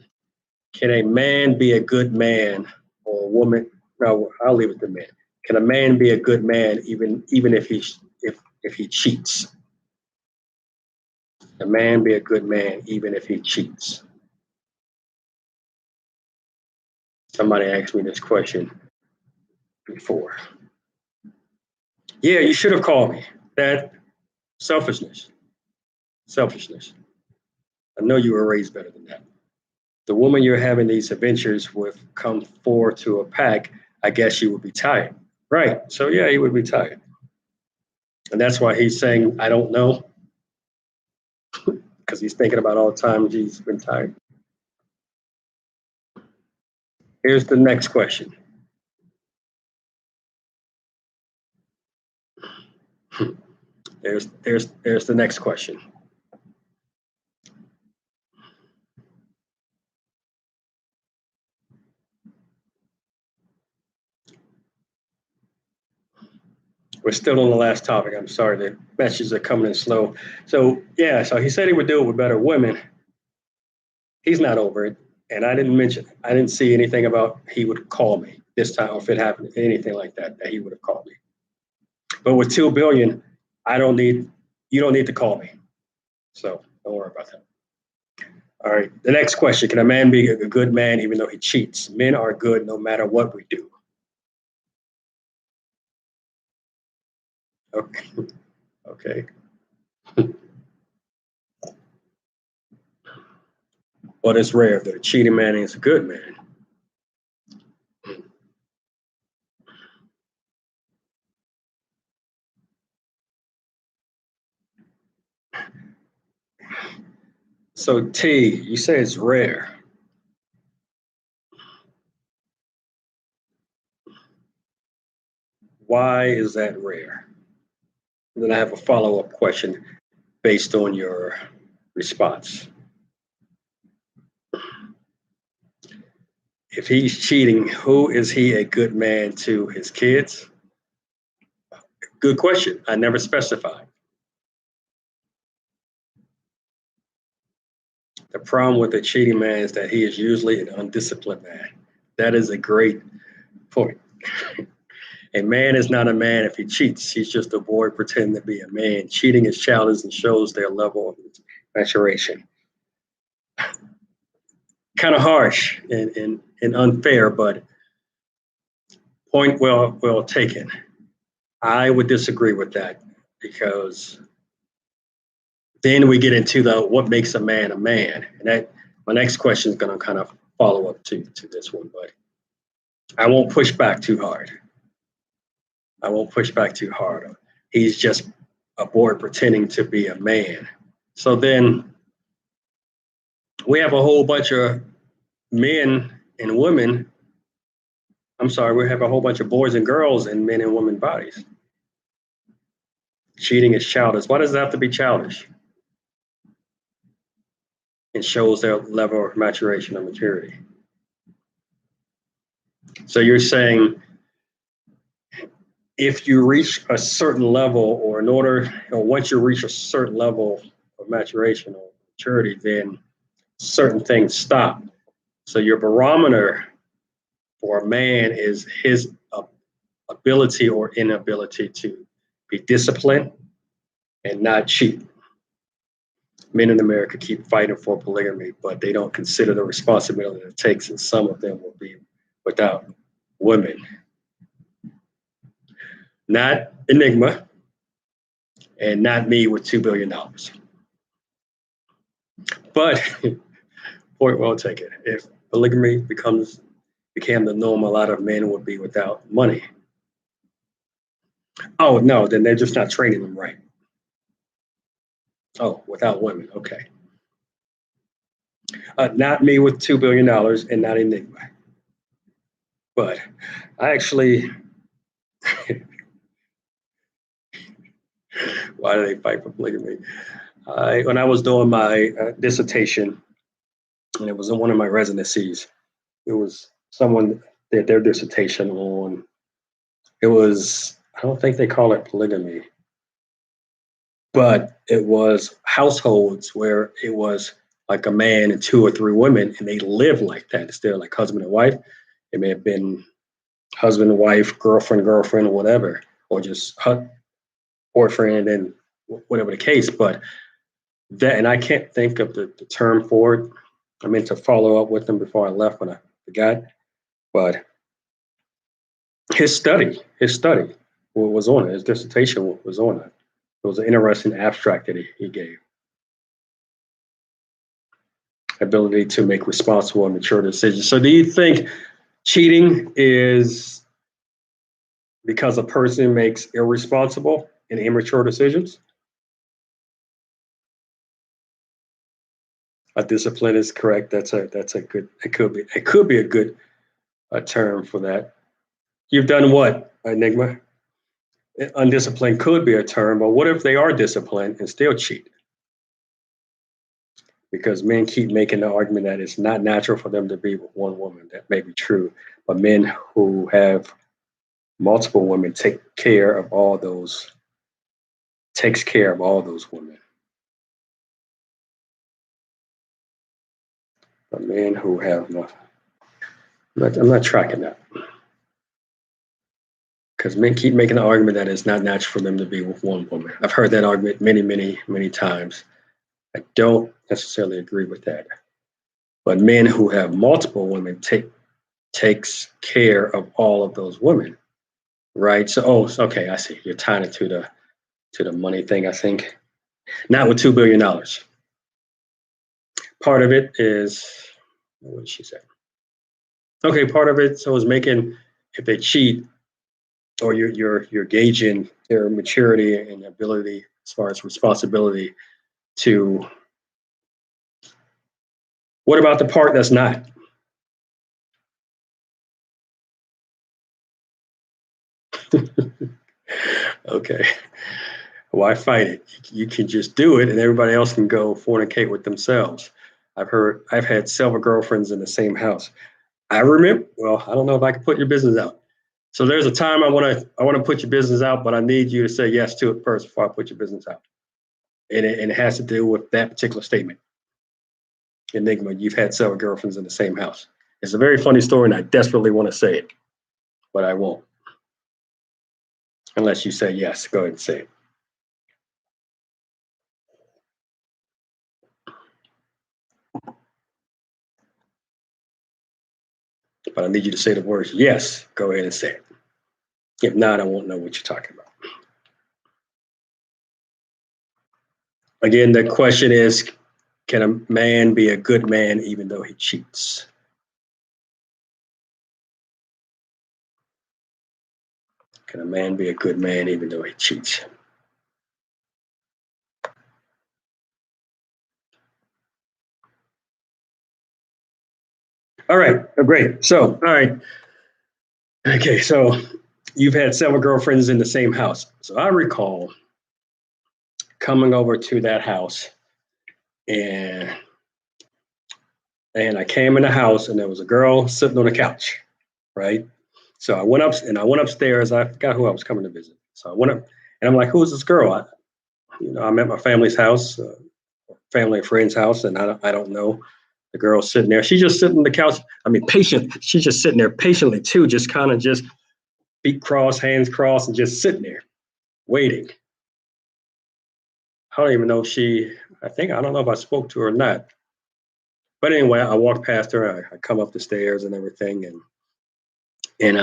A: Can a man be a good man or a woman? No, I'll leave it to men. Can a man be a good man even if he cheats? A man be a good man even if he cheats. Somebody asked me this question before. Yeah, you should have called me. That selfishness. Selfishness. I know you were raised better than that. The woman you're having these adventures with come forward to a pack, I guess you would be tired. Right. So yeah, he would be tired. And that's why he's saying, I don't know, because he's thinking about all the times he's been tired. Here's the next question. There's the next question. We're still on the last topic. I'm sorry, the messages are coming in slow. So yeah, so he said he would do it with better women. He's not over it. And I didn't see anything about he would call me this time, or if it happened, anything like that, that he would have called me. But with 2 billion, I don't need you don't need to call me. So don't worry about that. All right. The next question. Can a man be a good man even though he cheats? Men are good no matter what we do. Okay. Okay. But it's rare that a cheating man is a good man. So T, you say it's rare. Why is that rare? And then I have a follow-up question based on your response. If he's cheating, who is he a good man to? His kids? Good question. I never specified. The problem with a cheating man is that he is usually an undisciplined man. That is a great point. A man is not a man if he cheats. He's just a boy pretending to be a man. Cheating is childish and shows their level of maturation. Kind of harsh and unfair, but point well taken. I would disagree with that because then we get into the what makes a man, and that my next question is going to kind of follow up to this one, but I won't push back too hard. I won't push back too hard. He's just a boy pretending to be a man. So then we have a whole bunch of men and women. I'm sorry, we have a whole bunch of boys and girls in men and women bodies. Cheating is childish. Why does it have to be childish? It shows their level of maturation and maturity. So you're saying if you reach a certain level, or once you reach a certain level of maturation or maturity, then certain things stop. So your barometer for a man is his ability or inability to be disciplined and not cheat. Men in America keep fighting for polygamy, but they don't consider the responsibility it takes, and some of them will be without women. Not Enigma, and not me with $2 billion. But point well taken. If polygamy became the norm, a lot of men would be without money. Oh no, then they're just not training them right. Oh, without women, okay. Not me with $2 billion and not Enigma. But I actually, why do they fight for polygamy? When I was doing my dissertation, and it was in one of my residencies, it was someone did their dissertation on, I don't think they call it polygamy, but it was households where it was like a man and 2 or 3 women, and they live like that. It's still like husband and wife. It may have been husband and wife, girlfriend, or whatever, or just boyfriend and whatever the case. But that, and I can't think of the term for it. I meant to follow up with him before I left, but I forgot. But his study was on it. His dissertation was on it. It was an interesting abstract that he gave. Ability to make responsible and mature decisions. So do you think cheating is because a person makes irresponsible and immature decisions? A discipline is correct. That's a good, it could be a good term for that. You've done what, Enigma? Undisciplined could be a term, but what if they are disciplined and still cheat? Because men keep making the argument that it's not natural for them to be with one woman. That may be true, but men who have multiple women takes care of all those women. But men who have nothing. I'm not tracking that. Because men keep making the argument that it's not natural for them to be with one woman. I've heard that argument many times. I don't necessarily agree with that. But men who have multiple women takes care of all of those women, right? So, okay, I see. You're tying it to the money thing, I think. Not with $2 billion. Part of it is, what did she say? Okay, part of it, so is making, if they cheat, or you're gauging their maturity and ability as far as responsibility to, what about the part that's not? Okay, why fight it? You can just do it and everybody else can go fornicate with themselves. I've had several girlfriends in the same house. I remember, well, I don't know if I can put your business out. So there's a time I want to put your business out, but I need you to say yes to it first before I put your business out. And it has to do with that particular statement. Enigma, you've had several girlfriends in the same house. It's a very funny story, and I desperately want to say it, but I won't. Unless you say yes, go ahead and say it. But I need you to say the words yes, go ahead and say it. If not, I won't know what you're talking about. Again, the question is, can a man be a good man even though he cheats? Can a man be a good man even though he cheats? All right, great. So, all right. Okay, so you've had several girlfriends in the same house. So I recall coming over to that house, and I came in the house and there was a girl sitting on the couch, right? So I went upstairs. I forgot who I was coming to visit. So I went up and I'm like, "Who is this girl?" I'm at my family's house, family and friend's house, and I don't know. The girl sitting there. She's just sitting on the couch. I mean, patient. She's just sitting there patiently too, just kind of just feet crossed, hands crossed, and just sitting there waiting. I don't even know if I don't know if I spoke to her or not. But anyway, I walked past her. I come up the stairs and everything, and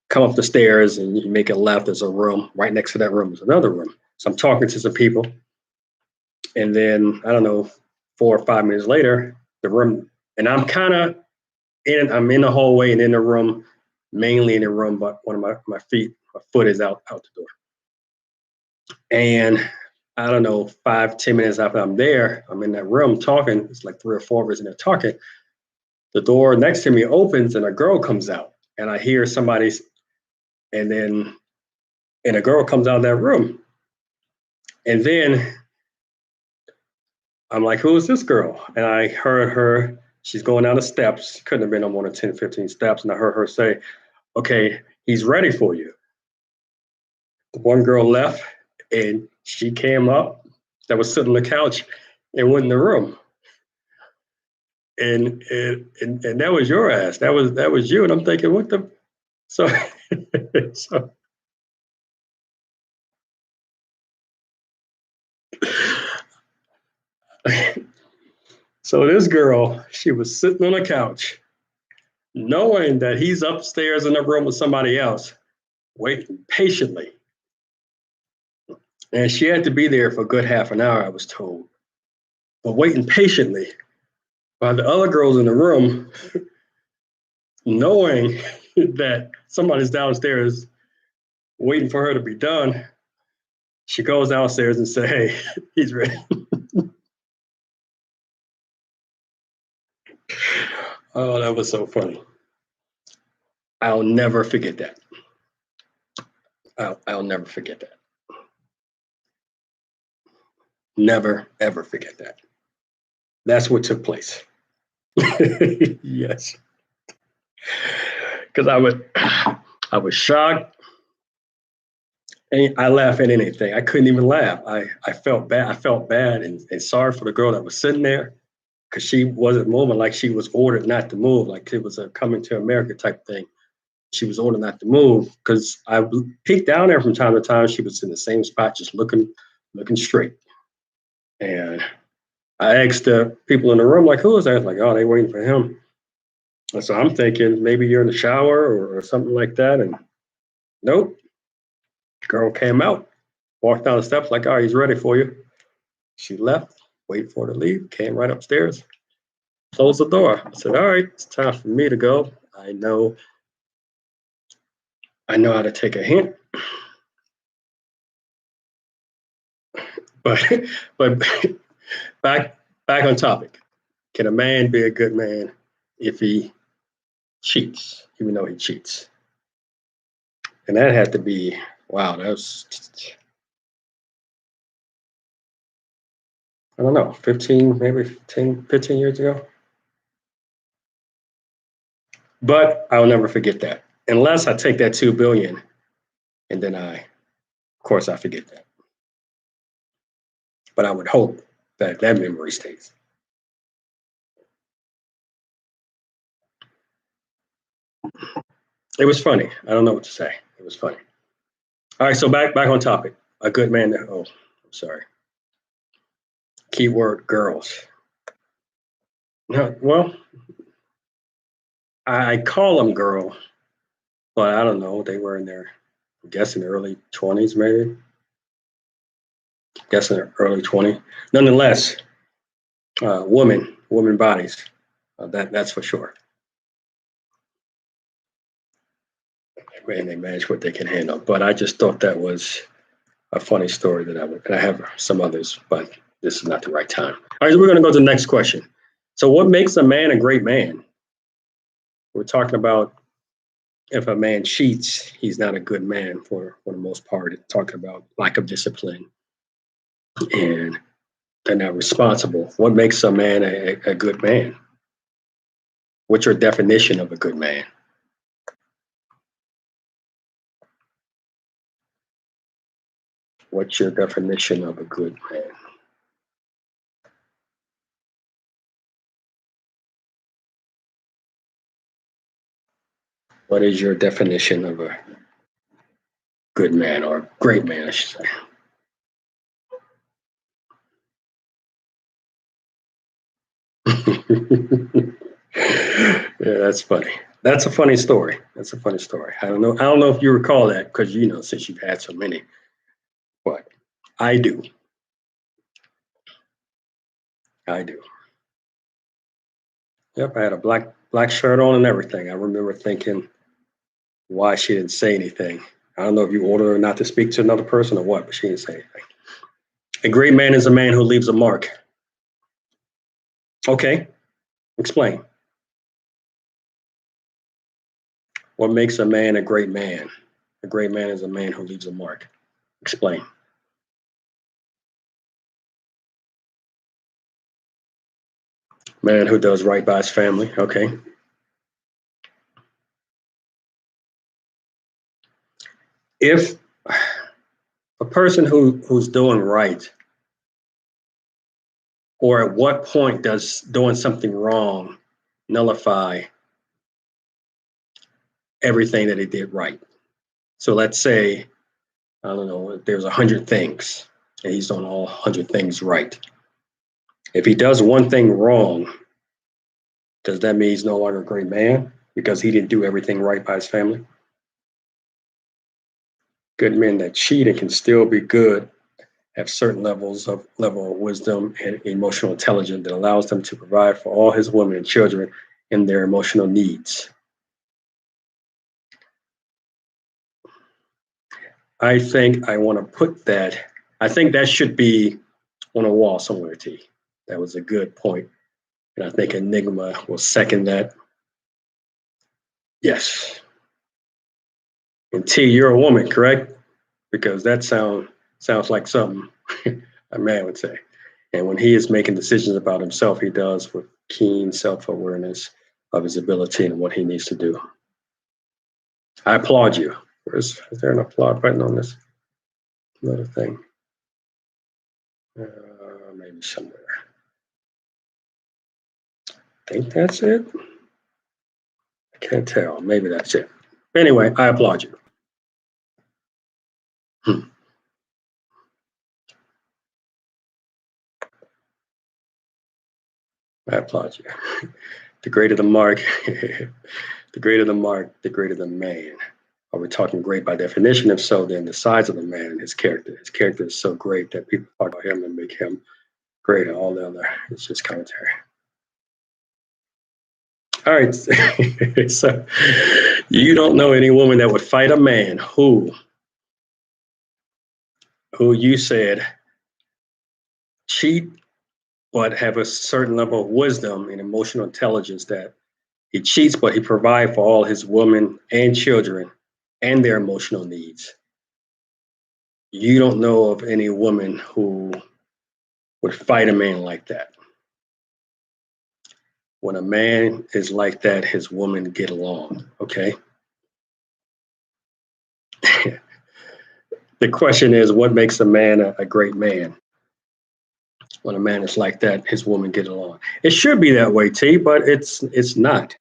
A: come up the stairs, and you make a left. There's a room right next to that room. There's another room. So I'm talking to some people, and then I don't know, 4 or 5 minutes later, the room, and I'm kind of I'm in the hallway and in the room, mainly in the room, but one of my foot is out the door. And I don't know, 5, 10 minutes after I'm there, I'm in that room talking. It's like 3 or 4 of us in there talking. The door next to me opens and a girl comes out, and I hear somebody's, and a girl comes out of that room, and then I'm like, "Who is this girl?" And I heard her. She's going down the steps. Couldn't have been on more than 10, 15 steps, and I heard her say, "Okay, he's ready for you." The one girl left, and she came up that was sitting on the couch and went in the room. And that was your ass. That was you. And I'm thinking, what the so so so this girl, she was sitting on the couch, knowing that he's upstairs in the room with somebody else, waiting patiently. And she had to be there for a good half an hour, I was told. But waiting patiently while the other girls in the room, knowing that somebody's downstairs waiting for her to be done, she goes downstairs and says, "Hey, he's ready." Oh, that was so funny. I'll never forget that. I'll never forget that. Never, ever forget that. That's what took place. Yes. Because I was shocked. And I laugh at anything. I couldn't even laugh. I felt bad. I felt bad and sorry for the girl that was sitting there because she wasn't moving, like she was ordered not to move, like it was a coming to America type thing. She was ordered not to move because I peeked down there from time to time. She was in the same spot, just looking straight. And I asked the people in the room, like, "Who is that?" I was like, "Oh, they waiting for him." And so I'm thinking maybe you're in the shower or something like that. And nope. Girl came out, walked down the steps like, "Oh, he's ready for you." She left, waited for her to leave, came right upstairs, closed the door. I said, "All right, it's time for me to go. I know how to take a hint." But but back on topic. Can a man be a good man if he cheats, even though he cheats? And that had to be, wow, that was, I don't know, 15, maybe 10, 15 years ago. But I'll never forget that. unless I take that 2 billion and then of course, I forget that. But I would hope that that memory stays. It was funny. I don't know what to say. It was funny. All right, so back on topic. A good man. Oh, I'm sorry. Keyword girls. No, well, I call them girl, but I don't know. They were in their, I'm guessing, early 20s, maybe. Guessing early 20s. Nonetheless, woman bodies. That's for sure. And they manage what they can handle. But I just thought that was a funny story that and I have some others, but this is not the right time. All right, so we're going to go to the next question. So, what makes a man a great man? We're talking about if a man cheats, he's not a good man for the most part. It's talking about lack of discipline and they're not responsible. What makes a man a good man? What's your definition of a good man? What's your definition of a good man? What is your definition of a good man or great man, I should say? Yeah, that's funny. That's a funny story. That's a funny story. I don't know. I don't know if you recall that because since you've had so many, but I do. I do. Yep, I had a black shirt on and everything. I remember thinking why she didn't say anything. I don't know if you ordered her not to speak to another person or what, but she didn't say anything. A great man is a man who leaves a mark. Okay, explain. What makes a man a great man? A great man is a man who leaves a mark. Explain. Man who does right by his family. Okay. If a person who's doing right, or at what point does doing something wrong nullify everything that he did right? So let's say, I don't know, if there's 100 things and he's done all 100 things right. If he does one thing wrong, does that mean he's no longer a great man because he didn't do everything right by his family? Good men that cheat and can still be good have certain level of wisdom and emotional intelligence that allows them to provide for all his women and children in their emotional needs. I think I want to put that. I think that should be on a wall somewhere, T. That was a good point. And I think Enigma will second that. Yes. And T, you're a woman, correct? Because that sounds like something a man would say. And when he is making decisions about himself, he does with keen self-awareness of his ability and what he needs to do. I applaud you. Is there an applaud button on this? Another thing. Maybe somewhere. I think that's it. I can't tell. Maybe that's it. Anyway, I applaud you. I applaud you. The greater the mark, the greater the mark, the greater the man. Are we talking great by definition? If so, then the size of the man and his character. His character is so great that people talk about him and make him great, and all the other it's just commentary. All right. So you don't know any woman that would fight a man who you said cheat but have a certain level of wisdom and emotional intelligence that he cheats, but he provides for all his women and children and their emotional needs. You don't know of any woman who would fight a man like that. When a man is like that, his women get along. Okay. The question is, what makes a man a great man? When a man is like that, his woman get along. It should be that way, T, but it's not.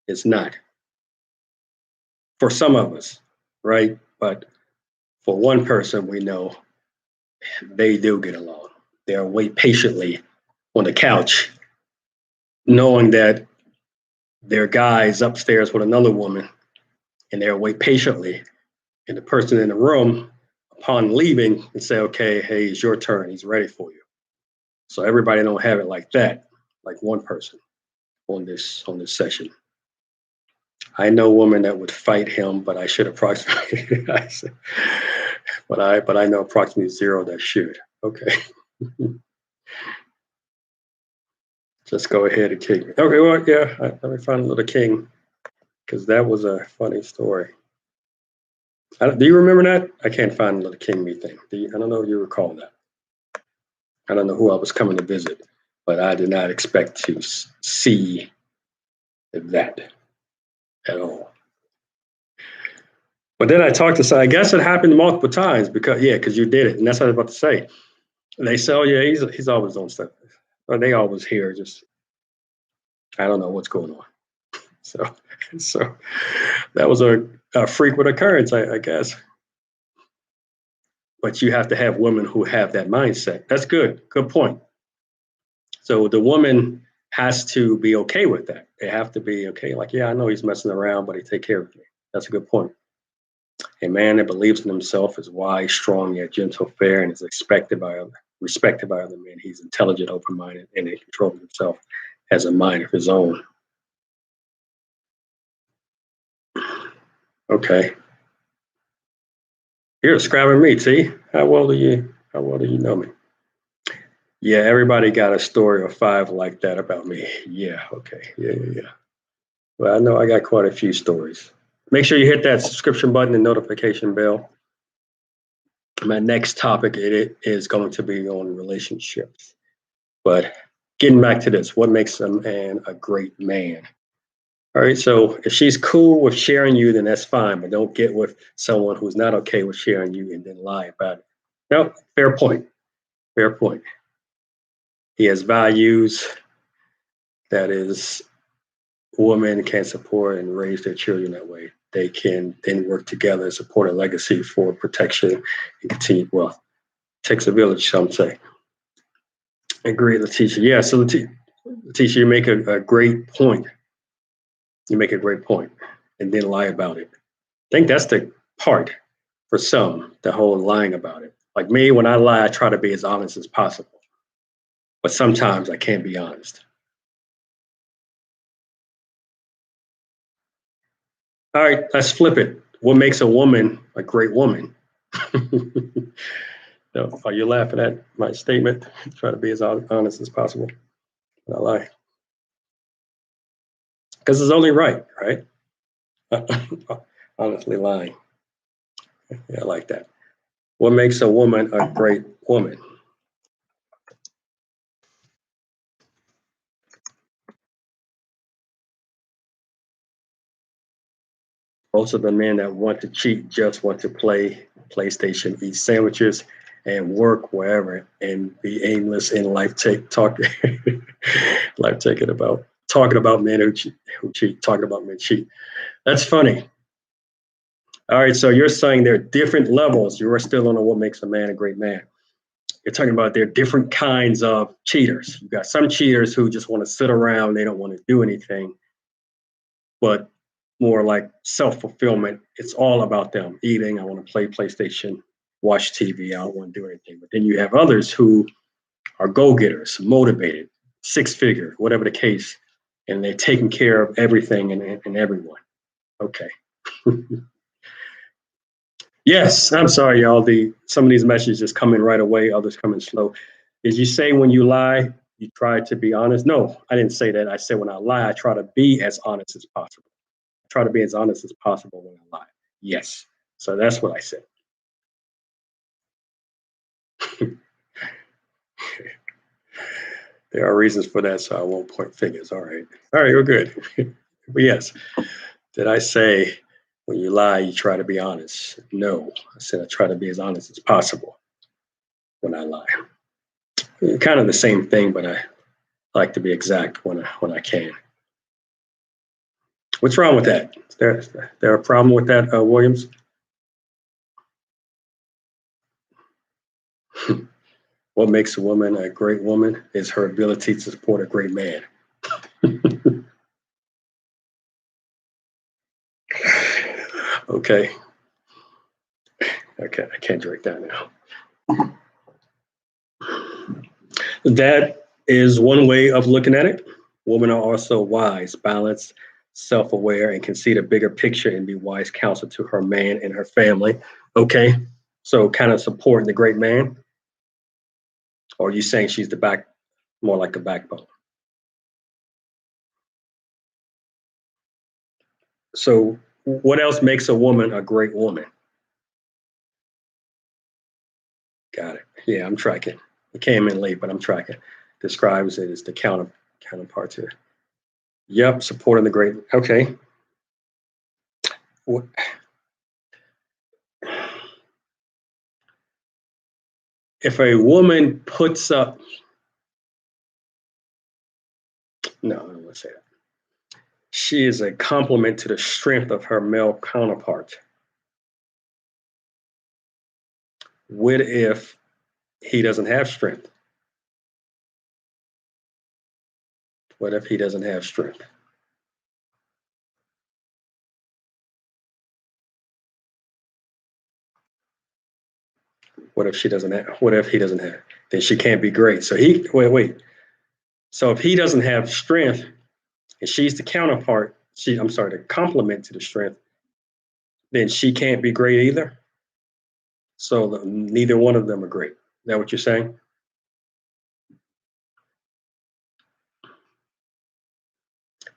A: It's not for some of us, right? But for one person, we know they do get along. They'll wait patiently on the couch, knowing that their guy is upstairs with another woman, and they'll wait patiently. And the person in the room, upon leaving, and say, "Okay, hey, it's your turn. He's ready for you." So everybody don't have it like that, like one person on this session. I know women that would fight him, but I should approximately. But I know approximately zero that should. Okay, just go ahead and kick me. Okay, well, yeah, let me find a little king because that was a funny story. Do you remember that? I can't find the little king me thing. I don't know if you recall that. I don't know who I was coming to visit, but I did not expect to see that at all. But then I talked to some, I guess it happened multiple times because you did it. And that's what I was about to say. They say, oh, yeah, he's always on stuff. Or they always hear just, I don't know what's going on. So, so that was a frequent occurrence, I guess. But you have to have women who have that mindset. That's good. Good point. So the woman has to be okay with that. They have to be okay. Like, yeah, I know he's messing around, but he take care of me. That's a good point. A man that believes in himself is wise, strong, yet gentle, fair, and is respected by other men. He's intelligent, open-minded, and in control of himself, has a mind of his own. Okay. You're describing me, T. How well do you know me? Yeah, everybody got a story or five like that about me. Yeah, okay. Yeah. Well, I know I got quite a few stories. Make sure you hit that subscription button and notification bell. My next topic it is going to be on relationships. But getting back to this, what makes a man a great man? All right, so if she's cool with sharing you, then that's fine, but don't get with someone who's not okay with sharing you and then lie about it. No, fair point. Fair point. He has values that is women can support and raise their children that way. They can then work together and support a legacy for protection and continued wealth. Takes a village, some say. Agree, Letitia. Yeah, so Letitia, you make a great point. You make a great point, and then lie about it. I think that's the part for some, the whole lying about it. Like me, when I lie, I try to be as honest as possible, but sometimes I can't be honest. All right, let's flip it. What makes a woman a great woman? So, are you laughing at my statement? Try to be as honest as possible. I lie. Because it's only right? Honestly lying. Yeah, I like that. What makes a woman a great woman? Most of the men that want to cheat just want to play PlayStation, eat sandwiches, and work wherever and be aimless in life. Life taking about talking about men who cheat, talking about men cheat. That's funny. All right, so you're saying there are different levels. You are still on what makes a man a great man. You're talking about there are different kinds of cheaters. You've got some cheaters who just want to sit around, they don't want to do anything, but more like self-fulfillment. It's all about them eating. I want to play PlayStation, watch TV. I don't want to do anything. But then you have others who are go-getters, motivated, six-figure, whatever the case, and they're taking care of everything and everyone. Okay. Yes, I'm sorry, y'all. Some of these messages just come in right away, others come in slow. Did you say when you lie, you try to be honest? No, I didn't say that. I said when I lie, I try to be as honest as possible. I try to be as honest as possible when I lie. Yes. So that's what I said. There are reasons for that, so I won't point fingers. All right. All right, we're good. But yes, did I say When you lie, you try to be honest. No, I said I try to be as honest as possible when I lie. Kind of the same thing, but I like to be exact when I can. What's wrong with that? Is there a problem with that, Williams? What makes a woman a great woman is her ability to support a great man. Okay. Okay, I can't drink that now. That is one way of looking at it. Women are also wise, balanced, self aware, and can see the bigger picture and be wise counsel to her man and her family. Okay, so kind of supporting the great man. Or are you saying she's the back, more like a backbone? So, what else makes a woman a great woman? Got it. Yeah, I'm tracking. It came in late, but I'm tracking. Describes it as the counterpart to it. Yep, supporting the great. Okay. If a woman puts up, no, I don't want to say that. She is a complement to the strength of her male counterpart. What if he doesn't have strength? What if he doesn't have strength? What if she doesn't have? What if he doesn't have? Then she can't be great. So wait. So if he doesn't have strength and she's the counterpart, I'm sorry, the complement to the strength, then she can't be great either. So neither one of them are great. Is that what you're saying?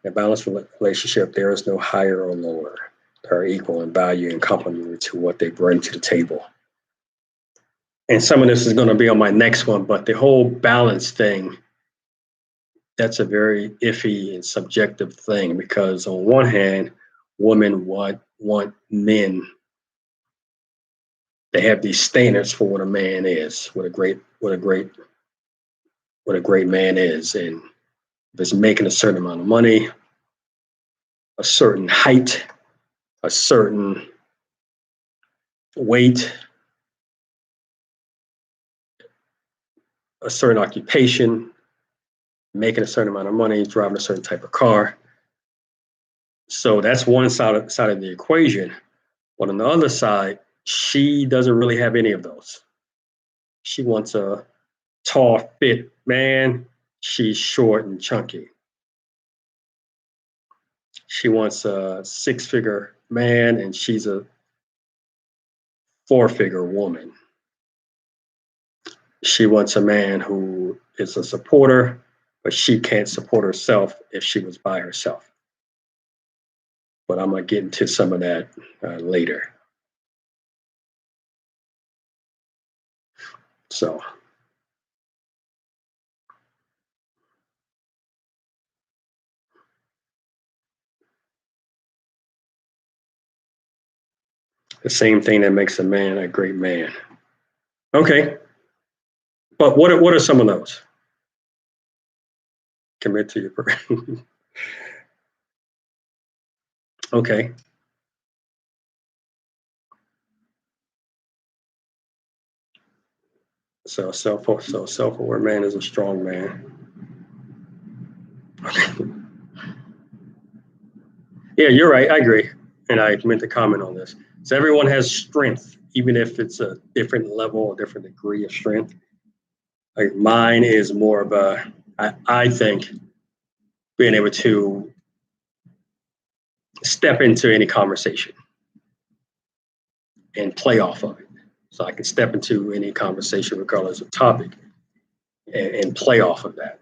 A: In a balanced relationship, there is no higher or lower. They're equal in value and complementary to what they bring to the table. And some of this is going to be on my next one, but the whole balance thing, that's a very iffy and subjective thing because on one hand, women want men. They have these standards for what a man is, what a great man is, and if it's making a certain amount of money, a certain height, a certain weight, a certain occupation, making a certain amount of money, driving a certain type of car. So that's one side of the equation. But on the other side, she doesn't really have any of those. She wants a tall, fit man. She's short and chunky. She wants a six-figure man, and she's a four-figure woman. She wants a man who is a supporter, but she can't support herself if she was by herself. But I'm going to get into some of that later. So, the same thing that makes a man a great man. Okay. But what are some of those? Commit to your person. Okay. So self-aware man is a strong man. Yeah, you're right. I agree. And I meant to comment on this. So everyone has strength, even if it's a different level, a different degree of strength. Like mine is more of I think, being able to step into any conversation and play off of it. So I can step into any conversation, regardless of topic, and play off of that.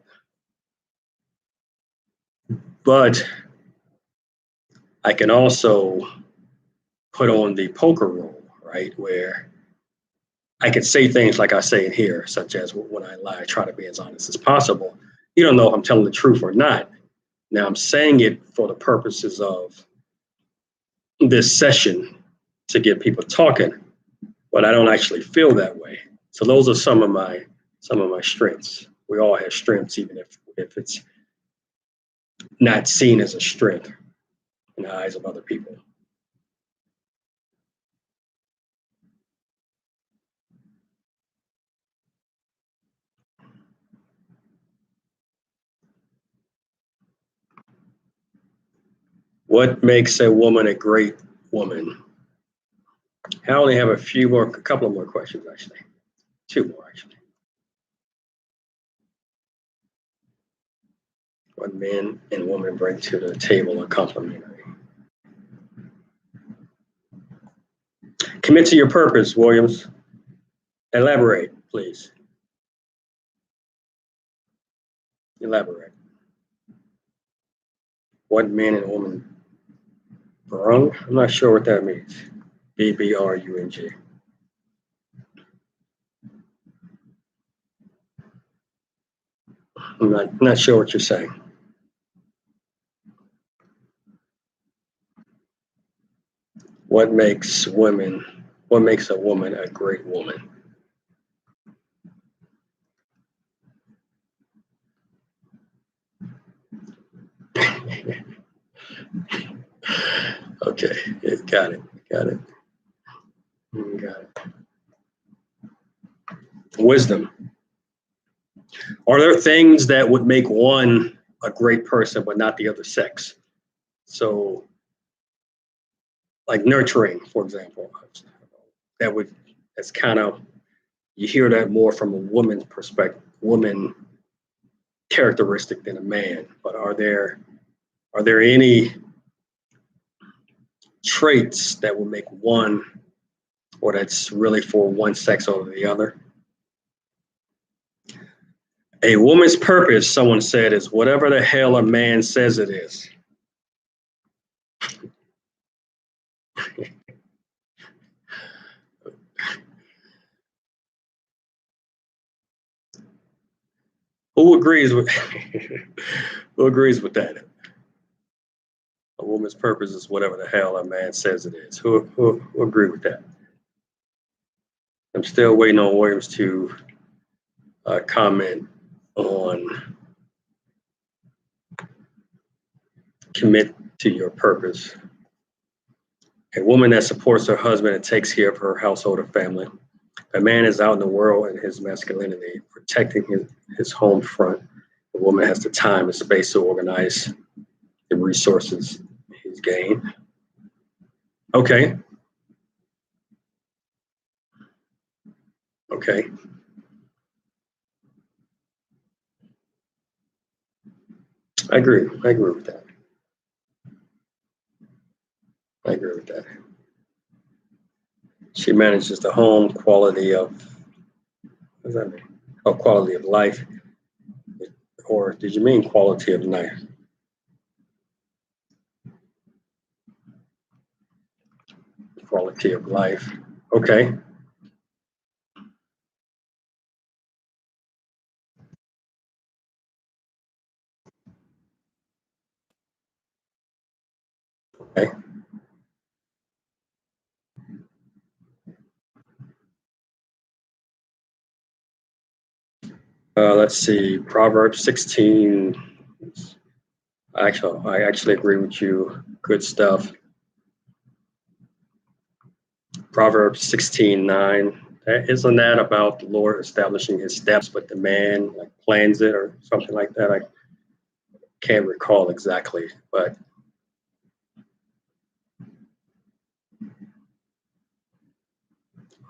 A: But I can also put on the poker role, right? Where I can say things like I say in here, such as when I lie, I try to be as honest as possible. You don't know if I'm telling the truth or not. Now I'm saying it for the purposes of this session to get people talking, but I don't actually feel that way. So those are some of my strengths. We all have strengths, even if it's not seen as a strength in the eyes of other people. What makes a woman a great woman? I only have a couple of more questions, actually. Two more, actually. What men and women bring to the table are complementary. Commit to your purpose, Williams. Elaborate, please. Elaborate. What men and women brung? I'm not sure what that means. BBRUNG. I'm not sure what you're saying. What makes a woman a great woman? Okay, got it. Got it. Wisdom. Are there things that would make one a great person but not the other sex? So, like nurturing, for example, that's kind of, you hear that more from a woman's perspective, woman characteristic than a man. But are there any traits that will make one, or that's really for one sex over the other? A woman's purpose, someone said, is whatever the hell a man says it is. Who agrees with who agrees with that? A woman's purpose is whatever the hell a man says it is. Who agree with that? I'm still waiting on Williams to comment on commit to your purpose. A woman that supports her husband and takes care of her household and family. A man is out in the world in his masculinity, protecting his home front. The woman has the time and space to organize the resources he's gained. Okay. Okay. I agree with that. I agree with that. She manages the home, quality of, what does that mean? Oh, quality of life. Or did you mean quality of life? Quality of life. Okay. Okay. Let's see, Proverbs 16. I actually agree with you. Good stuff. Proverbs 16:9. Isn't that about the Lord establishing his steps, but the man like plans it or something like that? I can't recall exactly, but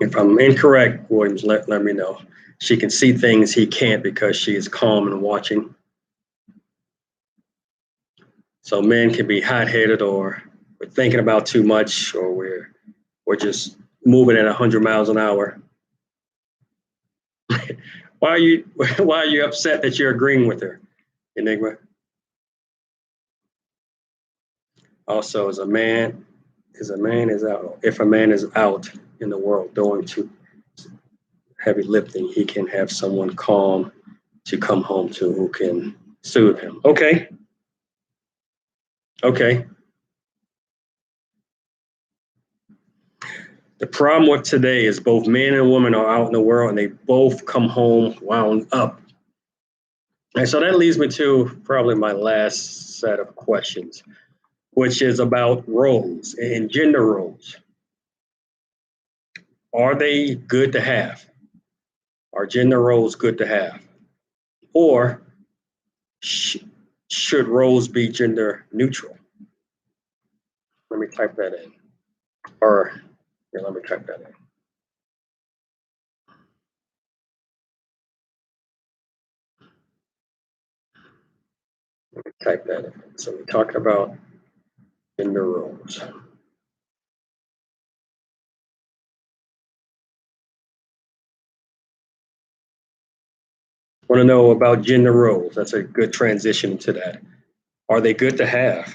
A: if I'm incorrect, Williams, let me know. She can see things he can't because she is calm and watching. So men can be hot-headed, or we're thinking about too much, or we're just moving at 100 miles an hour. Why are you upset that you're agreeing with her, Enigma? Also, if a man is out in the world doing too heavy lifting, he can have someone calm to come home to who can soothe him. Okay. The problem with today is both men and women are out in the world and they both come home wound up. And so that leads me to probably my last set of questions, which is about roles and gender roles. Are they good to have? Are gender roles good to have? Or should roles be gender neutral? Let me type that in. Or here, let me type that in. Let me type that in. So we're talking about gender roles. Want to know about gender roles. That's a good transition to that. Are they good to have?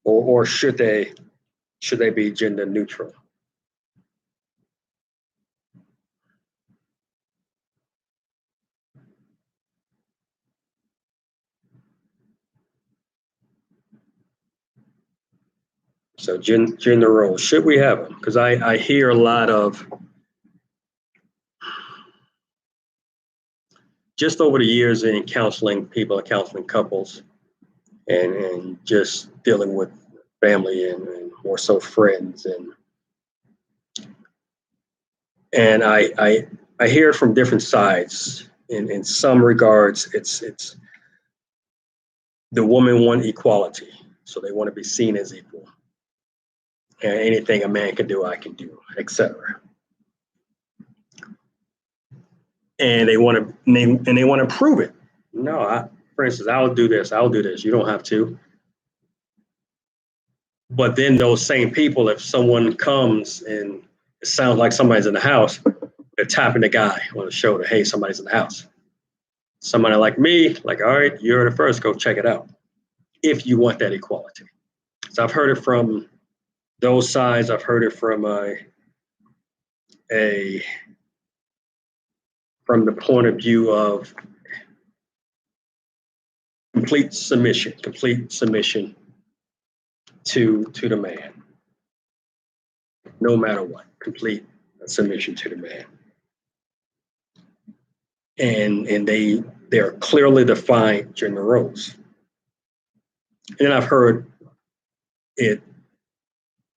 A: Or should they be gender neutral? So gender roles, should we have them? Because I hear a lot of, just over the years in counseling people, counseling couples, and just dealing with family and more so friends, and I hear it from different sides. In some regards, it's the women want equality, so they want to be seen as equal, and anything a man can do, I can do, etc. And they want to and they want to prove it. No, for instance, I'll do this. I'll do this. You don't have to. But then those same people, if someone comes and it sounds like somebody's in the house, they're tapping the guy on the shoulder. Hey, somebody's in the house. Somebody like me, like, all right, you're the first, go check it out. If you want that equality. So I've heard it from those sides. I've heard it from from the point of view of complete submission to the man, no matter what, complete submission to the man. And they're clearly defined gender roles. And then I've heard it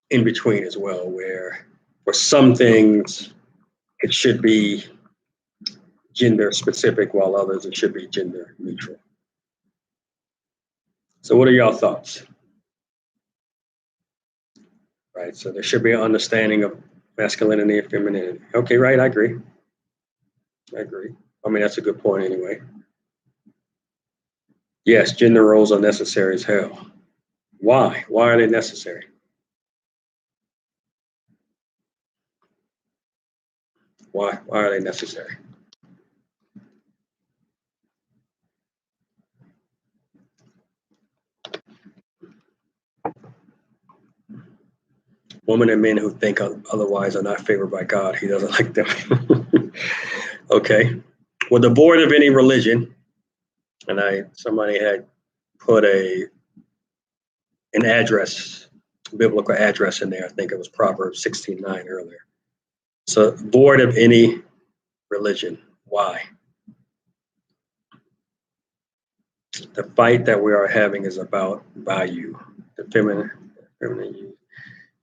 A: in between as well, where for some things it should be gender specific, while others it should be gender neutral. So what are y'all thoughts? Right, so there should be an understanding of masculinity and femininity. Okay, right, I agree. I mean, that's a good point anyway. Yes, gender roles are necessary as hell. Why? Why are they necessary? Why are they necessary? Women and men who think otherwise are not favored by God. He doesn't like them. Okay. Well, devoid of any religion, and somebody had put an address, biblical address in there. I think it was Proverbs 16:9 earlier. So void of any religion. Why? The fight that we are having is about value. The feminine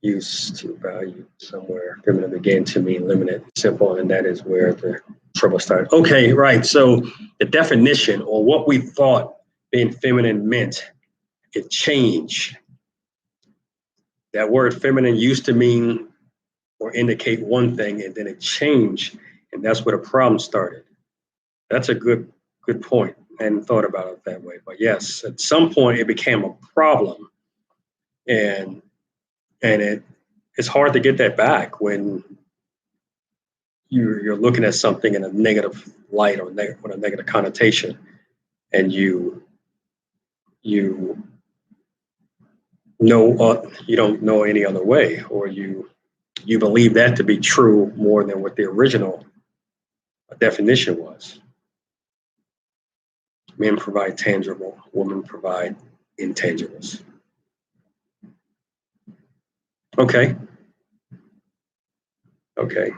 A: used to value somewhere. Feminine began to mean limited, simple, and that is where the trouble started. Okay, right. So the definition, or what we thought being feminine meant, it changed. That word feminine used to mean or indicate one thing, and then it changed, and that's where the problem started. That's a good point. I hadn't thought about it that way, but yes, at some point it became a problem, and it's hard to get that back when you're looking at something in a negative light or with a negative connotation, and you know you don't know any other way, or you believe that to be true more than what the original definition was. Men provide tangible, women provide intangibles. Okay. Okay.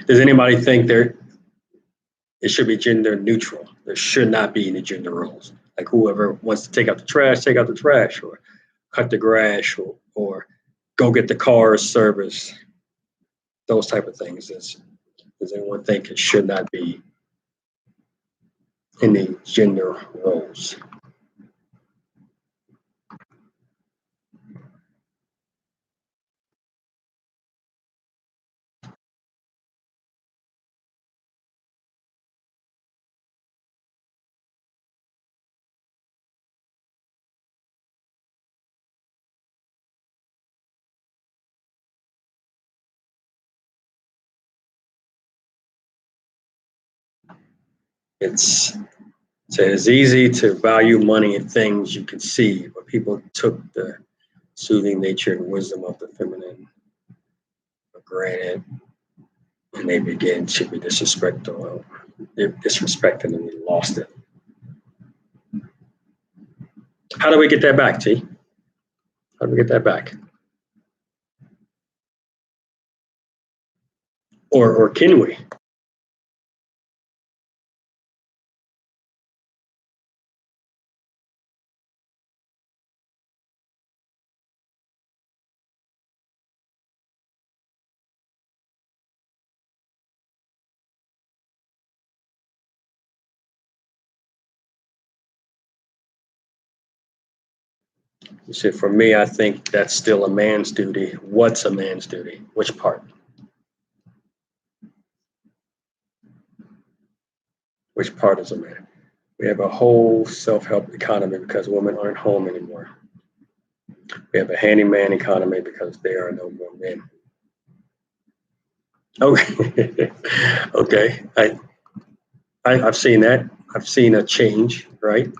A: Does anybody think it should be gender neutral? There should not be any gender roles. Like whoever wants to take out the trash, take out the trash, or cut the grass, or go get the car service. Those type of things. Does anyone think it should not be any gender roles? It's So it's easy to value money and things you can see, but people took the soothing nature and wisdom of the feminine for granted, and they began to be disrespectful. They're disrespecting and we lost it. How do we get that back, T? How do we get that back? Or can we? You said, for me, I think that's still a man's duty. What's a man's duty? Which part? Which part is a man? We have a whole self-help economy because women aren't home anymore. We have a handyman economy because there are no more men. Okay. Okay. I've seen that. I've seen a change, right?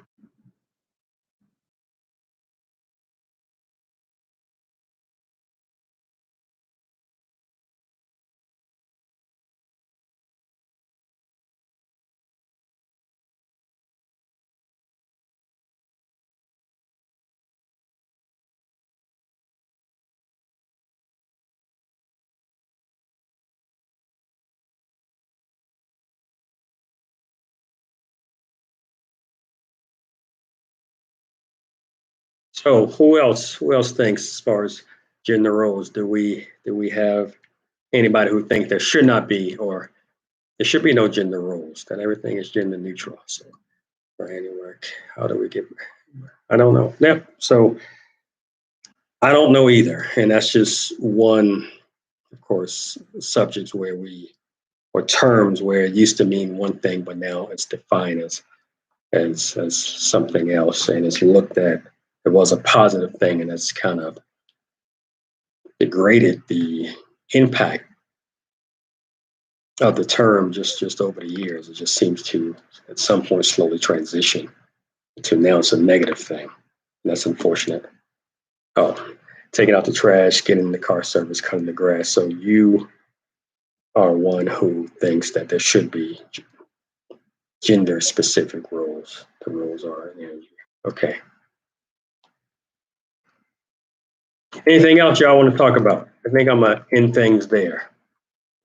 A: So who else thinks as far as gender roles? Do we have anybody who think there should not be or there should be no gender roles, that everything is gender neutral? So for any work, how do we get I don't know. Yep. So I don't know either. And that's just one, of course, subjects where we or terms where it used to mean one thing, but now it's defined as something else, and it's looked at. It was a positive thing, and it's kind of degraded the impact of the term just over the years. It just seems to, at some point, slowly transition to now it's a negative thing. And that's unfortunate. Oh, taking out the trash, getting the car service, cutting the grass. So you are one who thinks that there should be gender specific roles. The rules are, okay. Anything else y'all want to talk about? I think I'm gonna end things there.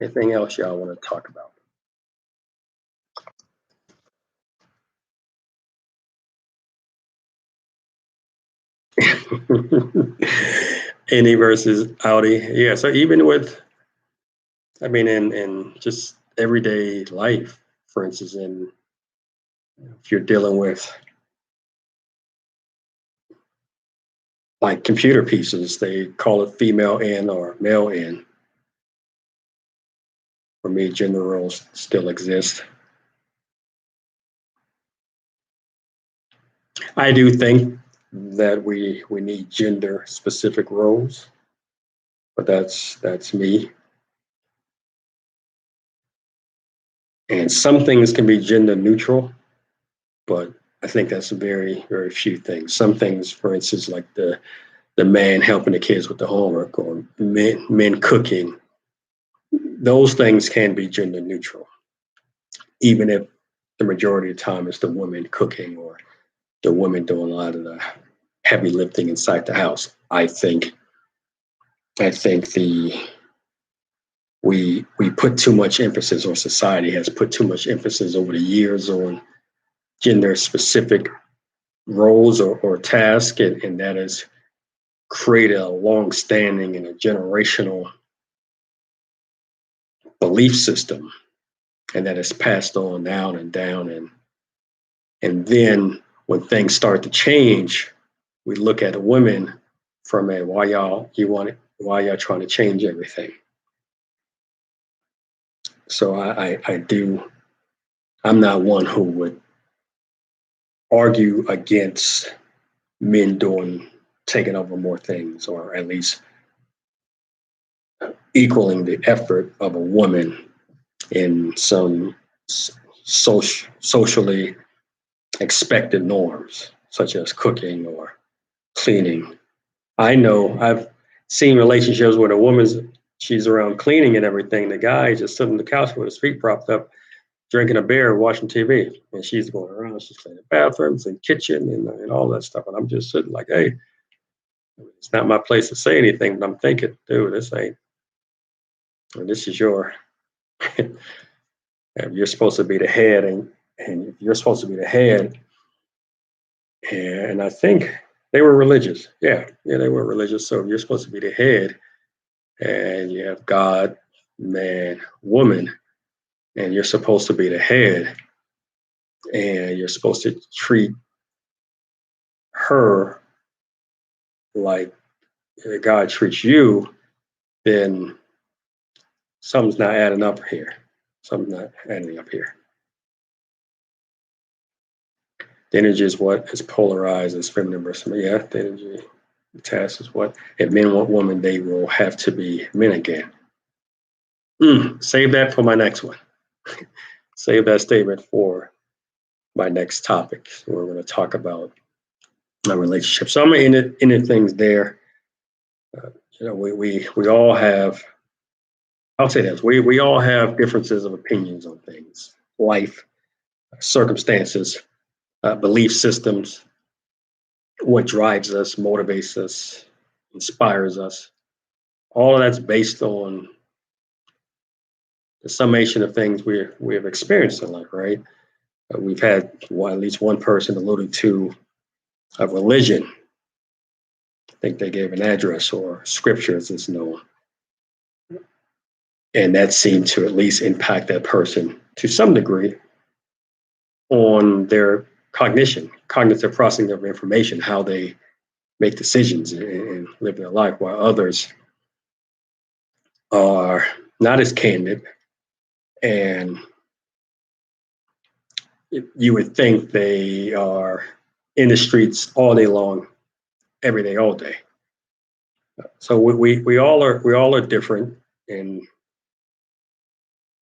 A: Anything else y'all want to talk about? Indy versus Audi. Yeah. So even with, I mean, in just everyday life, for instance, in if you're dealing with like computer pieces, they call it female in or male in. For me, gender roles still exist. I do think that we need gender specific roles, but that's me. And some things can be gender neutral, but I think that's very few things. Some things, for instance, like the man helping the kids with the homework or men cooking, those things can be gender neutral, even if the majority of the time it's the woman cooking or the woman doing a lot of the heavy lifting inside the house. I think the we put too much emphasis, or society has put too much emphasis over the years on gender specific roles or tasks, and that has created a long standing and a generational belief system, and that is passed on down and down. And then when things start to change, we look at the women from a why y'all trying to change everything. So I'm not one who would argue against men taking over more things, or at least equaling the effort of a woman in some socially expected norms, such as cooking or cleaning. I know I've seen relationships where she's around cleaning and everything. The guy is just sitting on the couch with his feet propped up, drinking a beer, watching TV, and she's going around. She's cleaning bathrooms and kitchen and all that stuff. And I'm just sitting like, hey, it's not my place to say anything, but I'm thinking, dude, this is your. You're supposed to be the head, and you're supposed to be the head. And I think they were religious. Yeah, they were religious. So you're supposed to be the head, and you have God, man, woman, and you're supposed to be the head, and you're supposed to treat her like God treats you. Then something's not adding up here. Something's not adding up here. The energy is what is polarized as feminine versus men. Yeah, the energy, the task is what. If men want women, they will have to be men again. Save that for my next one. Save that statement for my next topic. So we're going to talk about my relationship. So I'm going to end things there. We all have. I'll say this: we all have differences of opinions on things, life, circumstances, belief systems, what drives us, motivates us, inspires us. All of that's based on the summation of things we have experienced in life, right? We've had at least one person alluded to a religion. I think they gave an address or scripture as it's known. And that seemed to at least impact that person to some degree on their cognitive processing of information, how they make decisions and live their life, while others are not as candid. And you would think they are in the streets all day long, every day, all day. So we all are different, and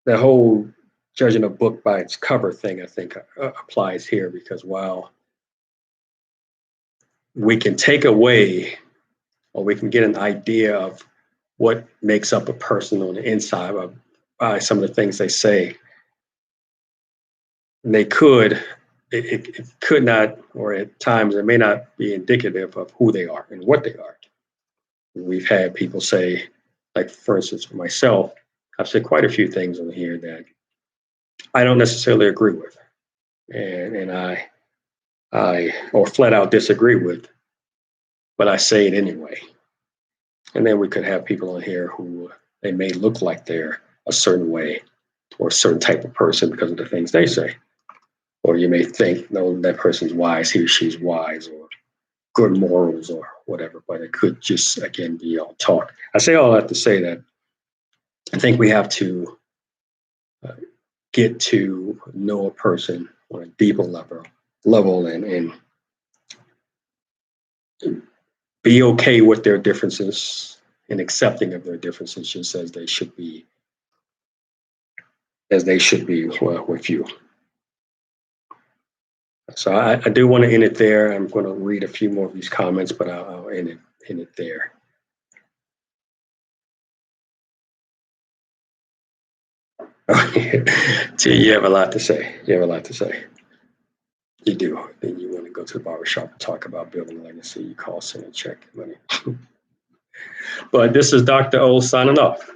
A: the whole judging a book by its cover thing, I think, applies here, because while we can take away, or we can get an idea of what makes up a person on the inside by some of the things they say, it could not, or at times it may not be indicative of who they are and what they are. We've had people say, like, for instance, for myself, I've said quite a few things on here that I don't necessarily agree with, and I or flat out disagree with, but I say it anyway. And then we could have people on here who they may look like they're a certain way or a certain type of person because of the things they say. Or you may think, no, that person's wise, he or she's wise, or good morals or whatever, but it could just, again, be all talk. I say all that to say that I think we have to get to know a person on a deeper level and be okay with their differences and accepting of their differences, just as they should be with you. So I do want to end it there. I'm going to read a few more of these comments, but I'll end it there. You have a lot to say. You do. Then you want to go to the barbershop and talk about building a legacy. You call, send a check, money. But this is Dr. O signing off.